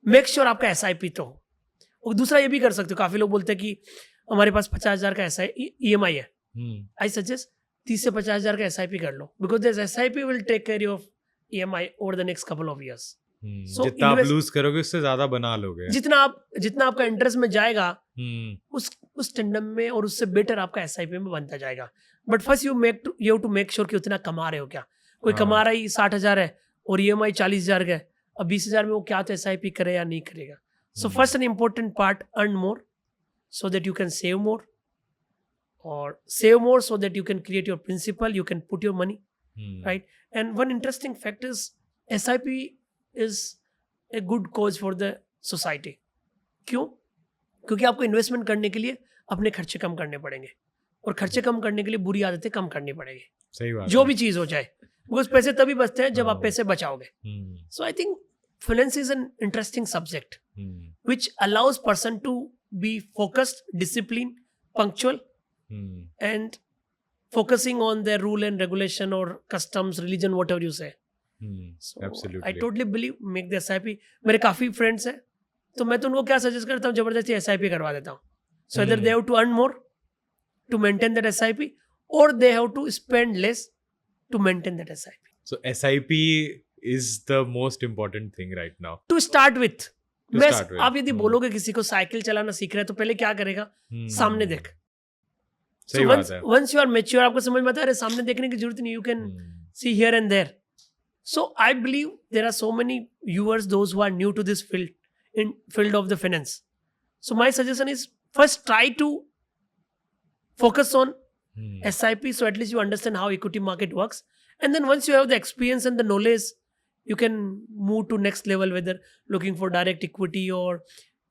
[SPEAKER 2] मेक श्योर आपका SIP तो हो. और दूसरा ये भी कर सकते हो, काफी लोग बोलते हैं कि हमारे पास 50,000 का EMI है, आई सजेस्ट 30 से 50,000 का SIP कर लो, because this SIP will take care of EMI over the next couple of years.
[SPEAKER 1] जितना आप लूज करोगे उससे ज्यादा बना लोगे.
[SPEAKER 2] जितना आपका इंटरेस्ट में जाएगा उस टेंडम में और उससे बेटर आपका SIP में बनता जाएगा. But first you have to make sure कि उतना कमा रहे हो क्या. कोई कमा रहा ही 60,000 है और EMI 40,000 का है, अब 20,000 में वो क्या तो SIP करे या नहीं करेगा. So first an important part, earn more so that you can save more, or save more so that you can create your principal, you can put your money, right? And one interesting fact is SIP is a good cause for the society. क्यों? क्योंकि आपको investment करने के लिए अपने खर्चे कम करने पड़ेंगे, और खर्चे कम करने के लिए बुरी आदतें कम करनी पड़ेगी,
[SPEAKER 1] सही बात
[SPEAKER 2] जो
[SPEAKER 1] है।
[SPEAKER 2] भी चीज हो जाए, बिकॉज पैसे तभी बचते हैं जब आप
[SPEAKER 1] हाँ।
[SPEAKER 2] पैसे बचाओगे.
[SPEAKER 1] हम्म,
[SPEAKER 2] So I think finance is an interesting subject
[SPEAKER 1] hmm,
[SPEAKER 2] which allows person to be focused, disciplined, punctual,
[SPEAKER 1] hmm,
[SPEAKER 2] and focusing on their rule and regulation or customs, religion, whatever you say. So I
[SPEAKER 1] absolutely.
[SPEAKER 2] totally believe make the SIP. मेरे काफी friends हैं, तो मैं तो उनको क्या suggest करता हूँ, जबरदस्ती SIP करवा देता हूँ. So either they have to earn more to maintain that SIP, or they have to spend less to maintain that SIP.
[SPEAKER 1] So SIP is the most important thing right now.
[SPEAKER 2] To start with,
[SPEAKER 1] To
[SPEAKER 2] मैं
[SPEAKER 1] start with.
[SPEAKER 2] आप यदि बोलोगे किसी को cycle चलाना सीख रहा है, तो पहले क्या करेगा, सामने देख.
[SPEAKER 1] सही
[SPEAKER 2] So
[SPEAKER 1] बात है.
[SPEAKER 2] once you are mature, आपको समझ में आता है अरे सामने देखने की जरूरत नहीं, you can see here and there. So I believe there are so many viewers, those who are new to this field, in field of the finance. So my suggestion is first try to focus on SIP, so at least you understand how equity market works, and then once you have the experience and the knowledge, you can move to next level, whether looking for direct equity or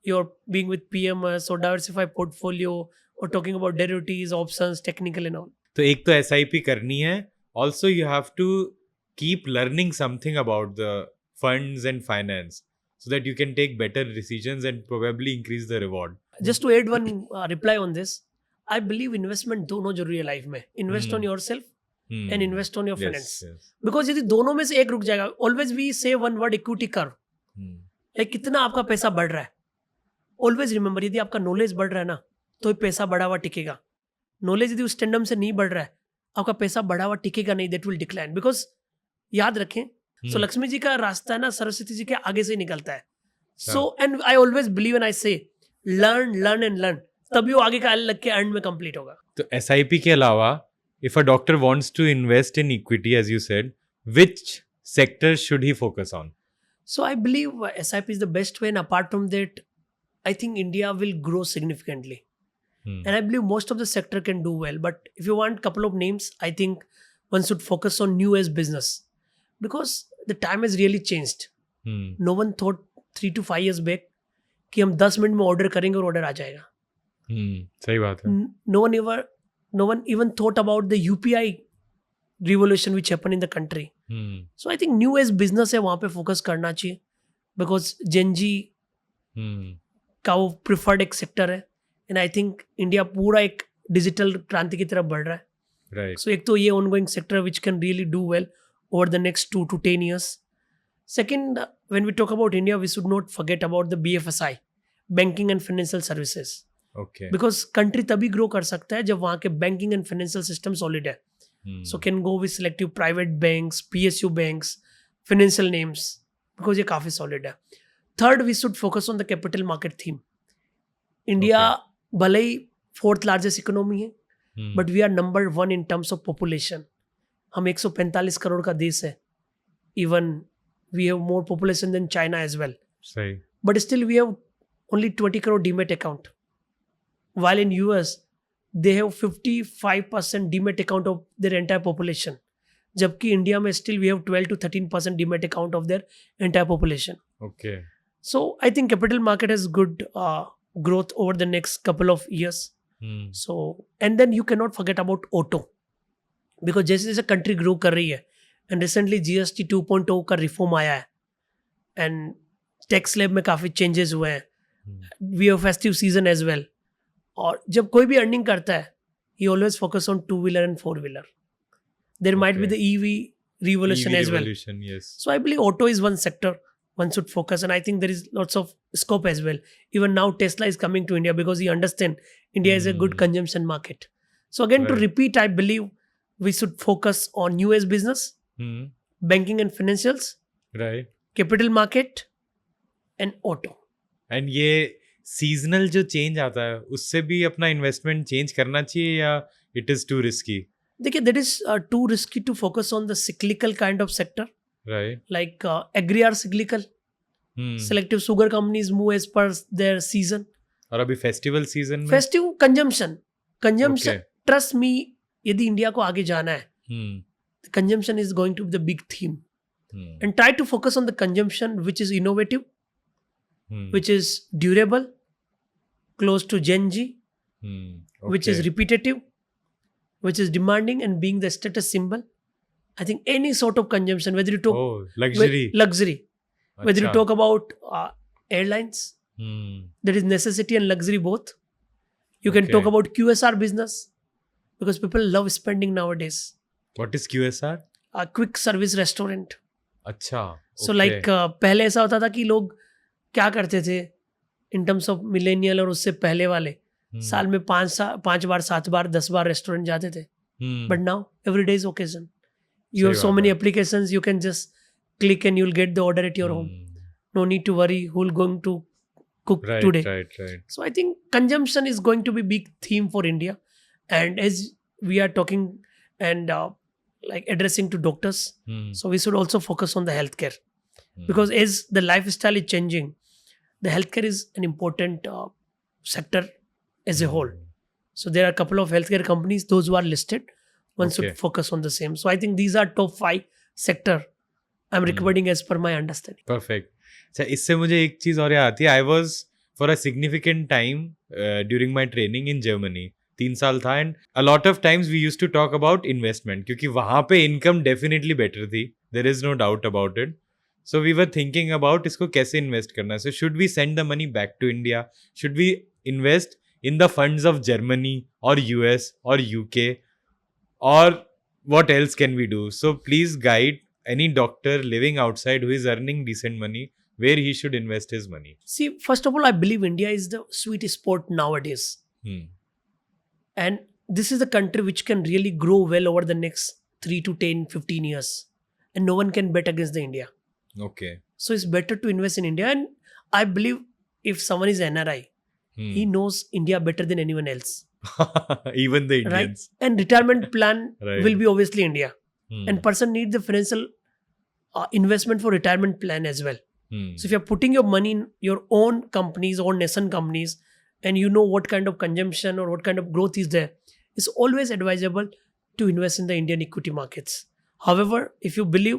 [SPEAKER 2] you're being with PMS or diversified portfolio or talking about derivatives, options, technical and all.
[SPEAKER 1] तो एक तो SIP करनी है. Also you have to keep learning something about the funds and finance so that you can take better decisions and probably increase the reward.
[SPEAKER 2] Just to add one reply on this, I believe investment दोनों जरूरी है life में. Invest on yourself and invest on your finance.
[SPEAKER 1] Yes.
[SPEAKER 2] Because यदि दोनों में से एक रुक जाएगा, always we say one word equity curve. Like कितना आपका पैसा बढ़ रहा है. Always remember, यदि आपका नॉलेज बढ़ रहा है ना, तो पैसा बढ़ा हुआ टिकेगा. नॉलेज यदि उस टेंडम से नहीं बढ़ रहा है, आपका पैसा बढ़ा हुआ टिकेगा नहीं, that will decline. Because याद रखें, so लक्ष्मी जी का रास्ता है ना सरस्वती जी के आगे से ही निकलता है. So and I always believe and I say learn and learn, तभी वो आगे का लग के एंड में कंप्लीट होगा.
[SPEAKER 1] तो SIP के अलावा if a doctor wants to invest in equity, as you said, which sector should he focus on?
[SPEAKER 2] So I believe SIP is the best way, and apart from that, I think India will grow significantly. And I believe most of the sector can do well. But if you want couple of names, I think one should focus on new age business, because the time has really changed. No one thought 3 to 5 years back कि हम 10 minute में order करेंगे और order आ जाएगा.
[SPEAKER 1] सही बात है.
[SPEAKER 2] No one even thought about the UPI revolution which happened in the country. So I think new age business है, वहाँ पे फोकस करना चाहिए, because Gen Z का वो प्रिफर्ड एक सेक्टर है. एंड आई थिंक इंडिया पूरा एक डिजिटल क्रांति की तरफ बढ़ रहा है.
[SPEAKER 1] Right.
[SPEAKER 2] सो एक तो ये ongoing sector which can really do well over the next 2 to 10 years. Second, when we talk about India, we should not forget about the BFSI, banking and financial services.
[SPEAKER 1] Okay.
[SPEAKER 2] Because country तभी grow कर सकता है जब वहाँ के banking and financial system solid है. So can go with selective private banks, PSU banks, financial names, because ये काफी solid है. Third, we should focus on the capital market theme. India भले ही 4th largest economy है, but we are number 1 in terms of population. हम 145 करोड़ का देश है. Even we have more population than China as well.
[SPEAKER 1] सही.
[SPEAKER 2] But still we have only 20 crore demat account. While in US, they have 55% demat account of their entire population. जबकि India में still we have 12 to 13% demat account of their entire population.
[SPEAKER 1] Okay.
[SPEAKER 2] So I think capital market has good growth over the next couple of years. So and then you cannot forget about auto, because जैसे जैसे country grow कर रही है, and recently GST 2.0 का reform आया है, and tax slab में काफ़ी चेंजेस हुए हैं. We have festive season as well. और जब कोई भी अर्निंग करता है, he always focus on 2-wheeler and 4-wheeler. देयर माइट बी द EV revolution as well.
[SPEAKER 1] Yes.
[SPEAKER 2] So I believe auto is one sector one should focus, and I think there is lots of scope as well. Even now Tesla is coming to India because he understand India is a good consumption market. So again, to
[SPEAKER 1] Right.
[SPEAKER 2] repeat, I believe we should focus on new age business, banking and financials,
[SPEAKER 1] Right.
[SPEAKER 2] capital market, and auto.
[SPEAKER 1] And ये seasonal जो change आता है उससे भी अपना investment change करना चाहिए या इट इज टू रिस्की?
[SPEAKER 2] देखिए, that is too risky to focus on the cyclical kind of sector,
[SPEAKER 1] right.
[SPEAKER 2] like agri are cyclical. Selective sugar companies move as per their season.
[SPEAKER 1] और अभी festival season में
[SPEAKER 2] Festive consumption,
[SPEAKER 1] Okay.
[SPEAKER 2] trust me, यदि India को आगे जाना है, consumption is going to be the big theme. And try to focus on the consumption which is innovative, which is durable, close to Gen Z, which is repetitive, which is demanding and being the status symbol. I think any sort of consumption, whether you talk
[SPEAKER 1] Oh, luxury.
[SPEAKER 2] luxury, whether you
[SPEAKER 1] Acha.
[SPEAKER 2] talk about airlines,
[SPEAKER 1] Hmm.
[SPEAKER 2] there is necessity and luxury both. You can talk
[SPEAKER 1] Okay.
[SPEAKER 2] about QSR business because people love spending nowadays.
[SPEAKER 1] What is QSR?
[SPEAKER 2] A quick service restaurant.
[SPEAKER 1] अच्छा.
[SPEAKER 2] So
[SPEAKER 1] okay.
[SPEAKER 2] like पहले ऐसा होता था कि लोग क्या करते थे in terms of millennial और उससे पहले वाले
[SPEAKER 1] Hmm.
[SPEAKER 2] साल में 5 बार 7 बार 10 बार रेस्टोरेंट जाते थे.
[SPEAKER 1] Hmm.
[SPEAKER 2] But now every day is occasion. You
[SPEAKER 1] सही
[SPEAKER 2] have so
[SPEAKER 1] बात
[SPEAKER 2] many
[SPEAKER 1] है.
[SPEAKER 2] applications, you can just click and you'll get the order at your home.
[SPEAKER 1] Hmm.
[SPEAKER 2] No need to worry who'll going to cook
[SPEAKER 1] Right,
[SPEAKER 2] today.
[SPEAKER 1] right.
[SPEAKER 2] So I think consumption is going to be big theme for India. And as we are talking and like addressing to doctors,
[SPEAKER 1] Hmm.
[SPEAKER 2] so we should also focus on the healthcare.
[SPEAKER 1] Hmm.
[SPEAKER 2] Because as the lifestyle is changing, the healthcare is an important sector as a whole. So there are a couple of healthcare companies, those who are listed, one
[SPEAKER 1] Okay.
[SPEAKER 2] should focus on the same. So I think these are top 5 sector I'm recommending as per my understanding.
[SPEAKER 1] Perfect. अच्छा, इससे मुझे एक चीज और याद आती है. I was for a significant time during my training in Germany. 3 साल था and a lot of times we use to talk about investment क्योंकि वहां पे इनकम डेफिनेटली बेटर थी. There is no doubt about it. So we were thinking about इसको कैसे invest करना है. So should we send the money back to India? Should we invest in the funds of Germany or US or UK, or what else can we do? So please guide any doctor living outside who is earning decent money where he should invest his money.
[SPEAKER 2] See, first of all, I believe India is the sweet spot nowadays.
[SPEAKER 1] Hmm.
[SPEAKER 2] And this is a country which can really grow well over the next 3 to 10, 15 years. And no one can bet against the India.
[SPEAKER 1] Okay.
[SPEAKER 2] So it's better to invest in India. And I believe if someone is NRI,
[SPEAKER 1] Hmm.
[SPEAKER 2] he knows India better than anyone else.
[SPEAKER 1] Even the
[SPEAKER 2] Right?
[SPEAKER 1] Indians.
[SPEAKER 2] And retirement plan
[SPEAKER 1] Right.
[SPEAKER 2] will be obviously India.
[SPEAKER 1] Hmm.
[SPEAKER 2] And person needs the financial investment for retirement plan as well.
[SPEAKER 1] Hmm.
[SPEAKER 2] So if you're putting your money in your own companies or nascent companies and you know what kind of consumption or what kind of growth is there, it's always advisable to invest in the Indian equity markets. However, if you believe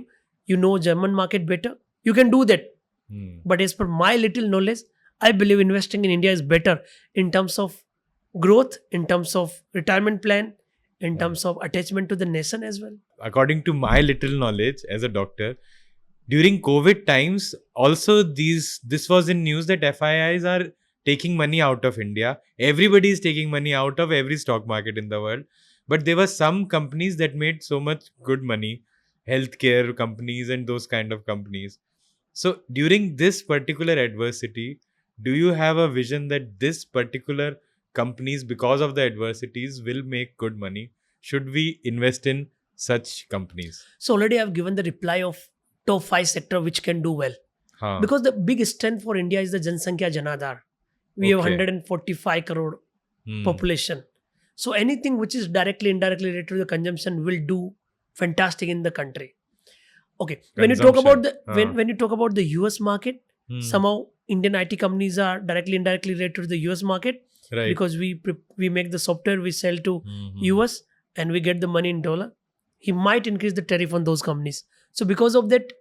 [SPEAKER 2] you know German market better, you can do that.
[SPEAKER 1] Hmm.
[SPEAKER 2] But as per my little knowledge, I believe investing in India is better in terms of growth, in terms of retirement plan, in terms of attachment to the nation as well.
[SPEAKER 1] According to my little knowledge as a doctor, during COVID times, also this was in news that FIIs are taking money out of India. Everybody is taking money out of every stock market in the world. But there were some companies that made so much good money, healthcare companies and those kind of companies. So during this particular adversity, do you have a vision that this particular companies, because of the adversities, will make good money? Should we invest in such companies?
[SPEAKER 2] So already I've given the reply of top 5 sector which can do well.
[SPEAKER 1] Haan.
[SPEAKER 2] Because the big strength for India is the Jansankhya Janadhar. We have
[SPEAKER 1] Okay.
[SPEAKER 2] 145 crore
[SPEAKER 1] Hmm.
[SPEAKER 2] population. So anything which is directly, indirectly related to the consumption will do fantastic in the country. Okay. When you talk about the
[SPEAKER 1] Consumption.
[SPEAKER 2] when you talk about the US market,
[SPEAKER 1] Hmm.
[SPEAKER 2] somehow Indian IT companies are directly, indirectly related to the US market
[SPEAKER 1] Right.
[SPEAKER 2] because we make the software, we sell to
[SPEAKER 1] Mhm.
[SPEAKER 2] US and we get the money in dollar. He might increase the tariff on those companies. So because of that,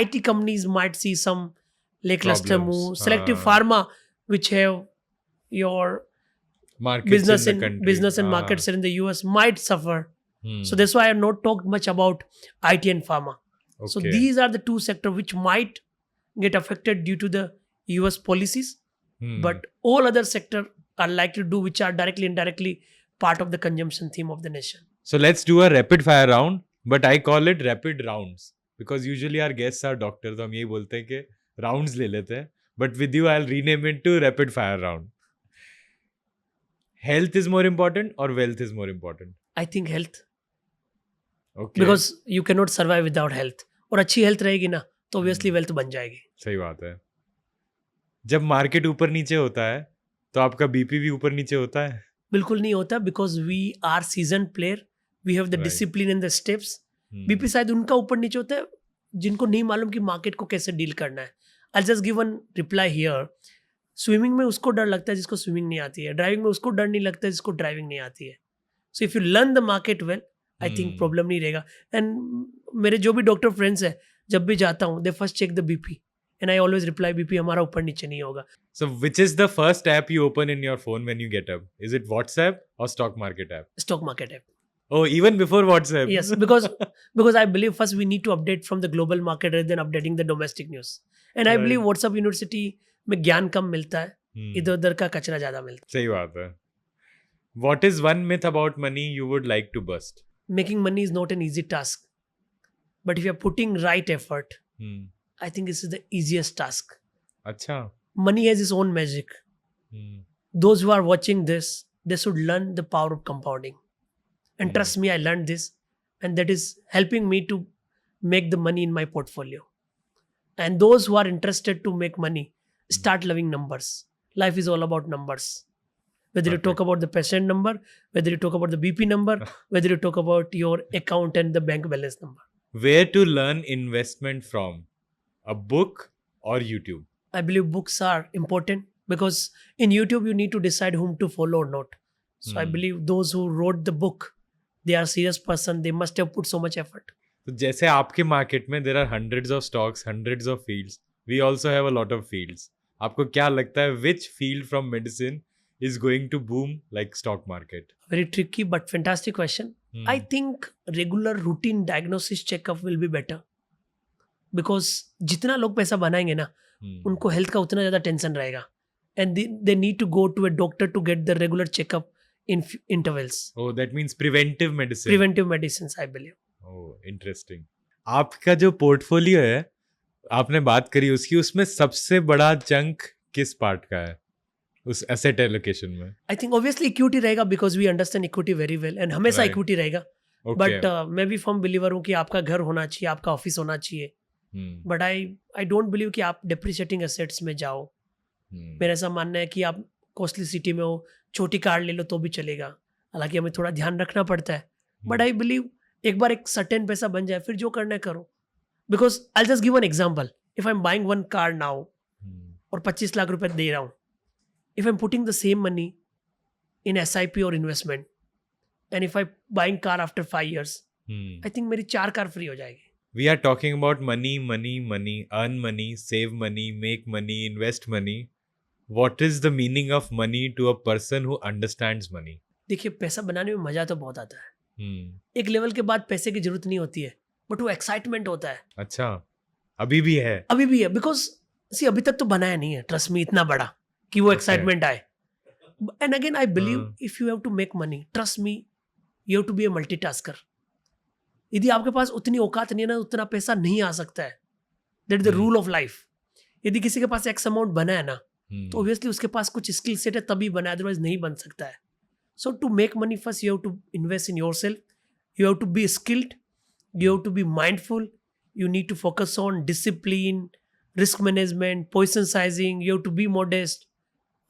[SPEAKER 2] IT companies might see some lackluster
[SPEAKER 1] Problems.
[SPEAKER 2] move. Selective
[SPEAKER 1] Ah.
[SPEAKER 2] pharma, which have your
[SPEAKER 1] Markets
[SPEAKER 2] business
[SPEAKER 1] in
[SPEAKER 2] in
[SPEAKER 1] the country.
[SPEAKER 2] business and
[SPEAKER 1] Ah.
[SPEAKER 2] markets in the US might suffer.
[SPEAKER 1] Hmm.
[SPEAKER 2] So that's why I have not talked much about IT and pharma. So
[SPEAKER 1] Okay.
[SPEAKER 2] these are the two sectors which might get affected due to the US policies.
[SPEAKER 1] Hmm.
[SPEAKER 2] But all other sector are likely to do which are directly, indirectly part of the consumption theme of the nation.
[SPEAKER 1] So let's do a rapid fire round, but I call it rapid rounds because usually our guests are doctors. तो हम यही बोलते हैं कि rounds ले लेते हैं. But with you, I'll rename it to rapid fire round. Health is more important or wealth is more important?
[SPEAKER 2] I think health.
[SPEAKER 1] Okay.
[SPEAKER 2] Because you cannot survive without health. और अच्छी health रहेगी ना तो obviously wealth बन जाएगी.
[SPEAKER 1] सही बात है. जब मार्केट ऊपर नीचे होता है तो आपका बीपी भी ऊपर नीचे होता है.
[SPEAKER 2] बिल्कुल नहीं होता because we are seasoned player. We have the
[SPEAKER 1] Right.
[SPEAKER 2] discipline and the steps.
[SPEAKER 1] Hmm.
[SPEAKER 2] BP शायद उनका ऊपर नीचे होता है जिनको नहीं मालूम कि मार्केट को कैसे डील करना है. I'll just give one reply here. Swimming में उसको डर लगता है जिसको स्विमिंग नहीं आती है. ड्राइविंग में उसको डर नहीं लगता है जिसको ड्राइविंग नहीं आती है. So if you learn the market well I think
[SPEAKER 1] Hmm.
[SPEAKER 2] Problem नहीं रहेगा. एंड मेरे जो भी डॉक्टर फ्रेंड्स हैं जब भी जाता हूँ they first check the BP and I always reply BP हमारा ऊपर नीचे नहीं होगा.
[SPEAKER 1] So, which is the first app you open in your phone when you get up? Is it WhatsApp or stock market app?
[SPEAKER 2] Stock market app.
[SPEAKER 1] Oh, even before WhatsApp.
[SPEAKER 2] Yes, because I believe first we need to update from the global market rather than updating the domestic news. And I
[SPEAKER 1] Right.
[SPEAKER 2] believe WhatsApp University में ज्ञान कम मिलता है,
[SPEAKER 1] Hmm.
[SPEAKER 2] इधर उधर का कचरा ज्यादा मिलता है.
[SPEAKER 1] सही बात है. What is one myth about money you would like to bust?
[SPEAKER 2] Making money is not an easy task, but if you're putting right effort,
[SPEAKER 1] Hmm.
[SPEAKER 2] I think this is the easiest task.
[SPEAKER 1] अच्छा.
[SPEAKER 2] Money has its own magic.
[SPEAKER 1] Hmm.
[SPEAKER 2] Those who are watching this, they should learn the power of compounding. And trust me, I learned this, and that is helping me to make the money in my portfolio. And those who are interested to make money, start loving numbers. Life is all about numbers. Whether you talk about the patient number, whether you talk about the BP number, whether you talk about your account and the bank balance number.
[SPEAKER 1] Where to learn investment from? A book or YouTube?
[SPEAKER 2] I believe books are important because in YouTube you need to decide whom to follow or not. So I believe those who wrote the book, they are serious person. They must have put so much effort.
[SPEAKER 1] तो जैसे आपके market में there are hundreds of stocks, hundreds of fields. We also have a lot of fields. आपको क्या लगता है which field from medicine is going to boom like stock market?
[SPEAKER 2] Very tricky but fantastic question. I think regular routine diagnosis checkup will be better because जितना लोग पैसा बनाएंगे ना, उनको हेल्थ का उतना ज़्यादा टेंशन रहेगा. And they need to go to a doctor to get the regular checkup in intervals.
[SPEAKER 1] Oh, that means preventive medicine.
[SPEAKER 2] Preventive medicines, I believe.
[SPEAKER 1] Oh, interesting. आपका जो पोर्टफोलियो है, आपने बात करी उसकी, उसमें सबसे बड़ा चंक किस पार्ट का है उस एसेट एलोकेशन में?
[SPEAKER 2] I think obviously equity रहेगा because we understand equity very well and हमेशा
[SPEAKER 1] Right.
[SPEAKER 2] equity रहेगा.
[SPEAKER 1] Okay.
[SPEAKER 2] But मैं भी फर्म बिलीवर हूँ कि आपका घर होना चाहिए, आपका ऑफिस होना चाहिए. बट आई डोंट बिलीव कि आप डिप्रिशिएटिंग एसेट्स में जाओ. मेरा ऐसा मानना है कि आप कॉस्टली सिटी में हो, छोटी कार ले लो तो भी चलेगा. हालांकि हमें थोड़ा ध्यान रखना पड़ता है. बट आई बिलीव एक बार एक सर्टेन पैसा बन जाए, फिर जो करना है करो. Because I just give an example. If I am buying one car now और 25 लाख रुपए दे रहा हूँ, if I am putting the same money in SIP और investment, and if I buying car after 5 years, I think मेरी 4 car free हो जाएगी.
[SPEAKER 1] We are talking about money, money, money, earn money, save money, make money, invest money. What is the meaning of money to a person who understands money?
[SPEAKER 2] देखिए, पैसा बनाने में मजा तो बहुत आता है. एक लेवल के बाद पैसे की जरूरत नहीं होती है, बट वो एक्साइटमेंट होता है.
[SPEAKER 1] अच्छा, अभी भी है?
[SPEAKER 2] अभी भी है, बिकॉज अभी तक तो बनाया नहीं है, ट्रस्ट मी, इतना बड़ा कि वो एक्साइटमेंट आए. And again I believe if you have to make money, trust me, you have to be a multitasker. यदि आपके पास उतनी औकात नहीं है ना, उतना पैसा नहीं आ सकता है. That is the rule of life. यदि किसी के पास एक्स अमाउंट बना है ना, तो ऑब्वियसली उसके पास कुछ स्किल सेट है तभी बना है, अदरवाइज नहीं बन सकता है. So to make money first you have to invest in yourself, you have to be skilled, you have to be mindful, you need to focus on discipline, risk management, position sizing, you have to be modest.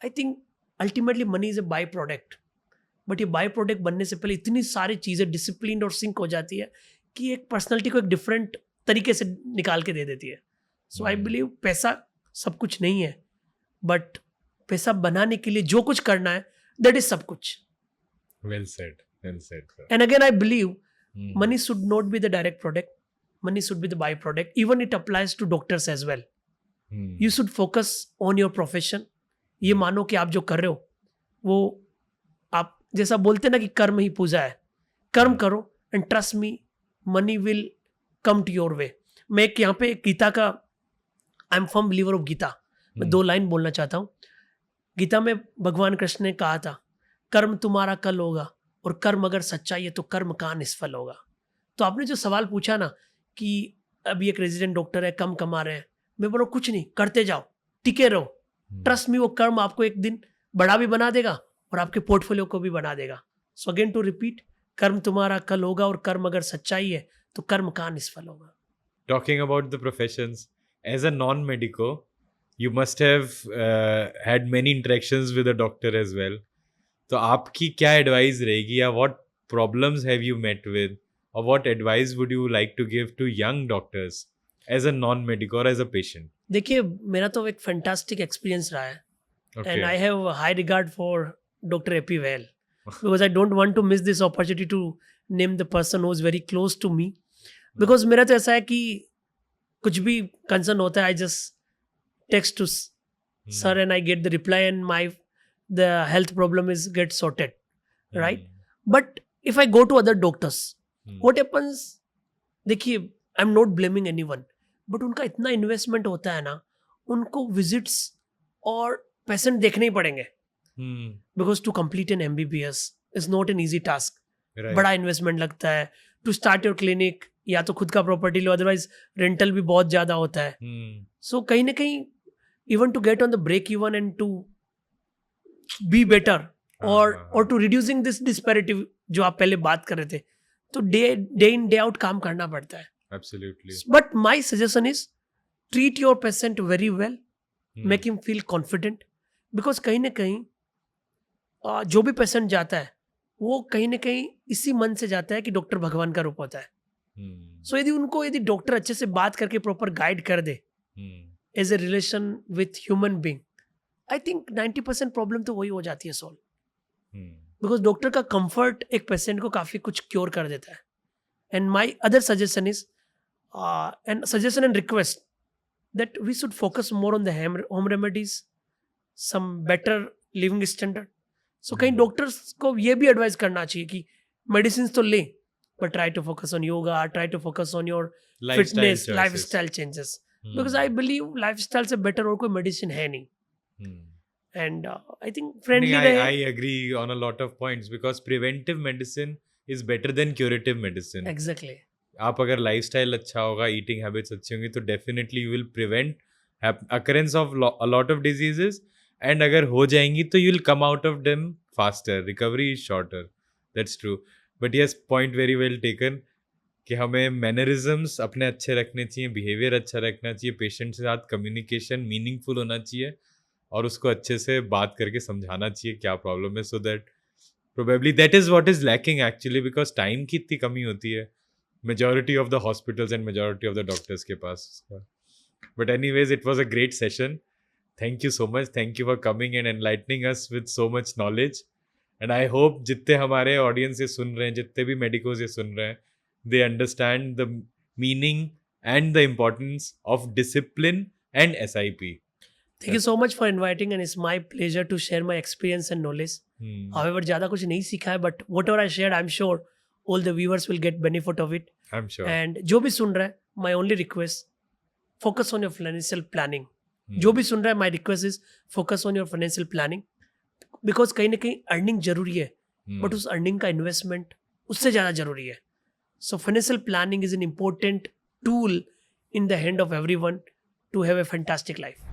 [SPEAKER 2] I think ultimately money is a by product, but ये by product बनने से पहले इतनी सारी चीज़ें discipline और sink हो जाती है कि एक पर्सनैलिटी को एक डिफरेंट तरीके से निकाल के दे देती है. सो आई बिलीव पैसा सब कुछ नहीं है, बट पैसा बनाने के लिए जो कुछ करना है, दैट इज सब कुछ.
[SPEAKER 1] Well said, well said, sir.
[SPEAKER 2] And again I believe money should not be the direct product, money should be the byproduct. Even it applies to doctors as well. You should focus on your profession. ये मानो कि आप जो कर रहे हो वो, आप जैसा बोलते ना कि कर्म ही पूजा है, कर्म करो and trust me, money will come to your way. मैं एक यहाँ पे गीता का, I am firm believer of Gita. मैं 2 लाइन बोलना चाहता हूँ. गीता में भगवान कृष्ण ने कहा था, कर्म तुम्हारा कल होगा और कर्म अगर सच्चा है तो कर्म कहाँ निष्फल होगा. तो आपने जो सवाल पूछा ना कि अभी एक रेजिडेंट डॉक्टर है, कम कमा रहे हैं, मैं बोलो कुछ नहीं, करते जाओ, टिके रहो. ट्रस्ट मी, वो कर्म आपको एक दिन बड़ा भी बना देगा और आपके पोर्टफोलियो को भी बना देगा. सो अगेन टू रिपीट, कर्म तुम्हारा कल होगा और कर्म अगर सच्चाई है तो कर्म कहाँ निष्फल होगा.
[SPEAKER 1] Talking about the professions, as a non-medico, you must have had many interactions with a doctor as well. तो आपकी क्या एडवाइस रहेगी, या what problems have you met with, or what advice would you like to give to young doctors as a non-medico or as a patient?
[SPEAKER 2] देखिए, मेरा तो एक fantastic experience रहा है.
[SPEAKER 1] Okay.
[SPEAKER 2] And I have a high regard for Dr. A.P. Vail because I don't want to miss this opportunity to name the person who is very close to me. Because मेरा तो ऐसा है कि कुछ भी concern होता है, I just text to sir and I get the reply and the health problem is get sorted, right? But if I go to other doctors, what happens? देखिए, I am not blaming anyone, but उनका इतना investment होता है ना, उनको visits और patient देखने ही पड़ेंगे, because to complete an MBBS is not an easy task. बड़ा इन्वेस्टमेंट लगता है टू स्टार्ट योर क्लिनिक. या तो खुद का प्रॉपर्टी लो, अदरवाइज रेंटल भी बहुत ज़्यादा होता है. सो कहीं ना कहीं even to get on the break even and to be better और टू रिड्यूसिंग दिस डिस्पैरिटी जो आप पहले बात कर रहे थे, तो डे इन डे आउट काम करना पड़ता है.
[SPEAKER 1] Absolutely.
[SPEAKER 2] But my suggestion is treat your patient very well, make him feel confident, because कहीं ना कहीं जो भी पेशेंट जाता है वो कहीं ना कहीं इसी मन से जाता है कि डॉक्टर भगवान का रूप होता है. सो यदि डॉक्टर अच्छे से बात करके प्रॉपर गाइड कर दे as a relation with human being, I think 90% problem तो वही हो जाती है सॉल्व. बिकॉज डॉक्टर का कंफर्ट एक पेशेंट को काफ़ी कुछ क्योर कर देता है. And my other suggestion is and request that we should focus more on the home remedies, some better living standard. So कहीं डॉक्टर्स को ये भी एडवाइस करना चाहिए कि मेडिसिन तो ले, but try to focus on yoga, try to focus on your fitness, lifestyle changes. Because I believe lifestyle से better और कोई मेडिसिन है नहीं. And I think friendly
[SPEAKER 1] I agree on a lot of points, because preventive medicine is better than curative medicine.
[SPEAKER 2] Exactly.
[SPEAKER 1] आप अगर lifestyle अच्छा होगा, eating habits अच्छी होंगी, तो definitely you will prevent occurrence of a lot of diseases. And अगर हो जाएंगी तो you will come out of them faster. Recovery is shorter. That's true. But yes, point very well taken कि हमें mannerisms अपने अच्छे रखने चाहिए, बिहेवियर अच्छा रखना चाहिए, पेशेंट के साथ कम्युनिकेशन मीनिंगफुल होना चाहिए, और उसको अच्छे से बात करके समझाना चाहिए क्या प्रॉब्लम है. So that probably that is what is lacking actually, because time की इतनी कमी होती है majority of the hospitals and majority of the doctors के पास. But anyways, it was a great session. Thank you so much. Thank you for coming and enlightening us with so much knowledge. And I hope जितने हमारे audience ये सुन रहे हैं, जितने भी medicos ये सुन रहे हैं, they understand the meaning and the importance of discipline and SIP.
[SPEAKER 2] Thank you so much for inviting, and it's my pleasure to share my experience and knowledge. However, ज़्यादा कुछ नहीं सीखा है, but whatever I shared, I'm sure all the viewers will get benefit of it.
[SPEAKER 1] I'm sure.
[SPEAKER 2] And जो भी सुन रहा है, my only request, focus on your financial planning. जो भी सुन रहा है, my request is focus on your financial planning, because कहीं ना कहीं अर्निंग जरूरी है, बट उस अर्निंग का इन्वेस्टमेंट उससे ज़्यादा जरूरी है. So financial planning is an important tool in the hand of everyone to have a fantastic life.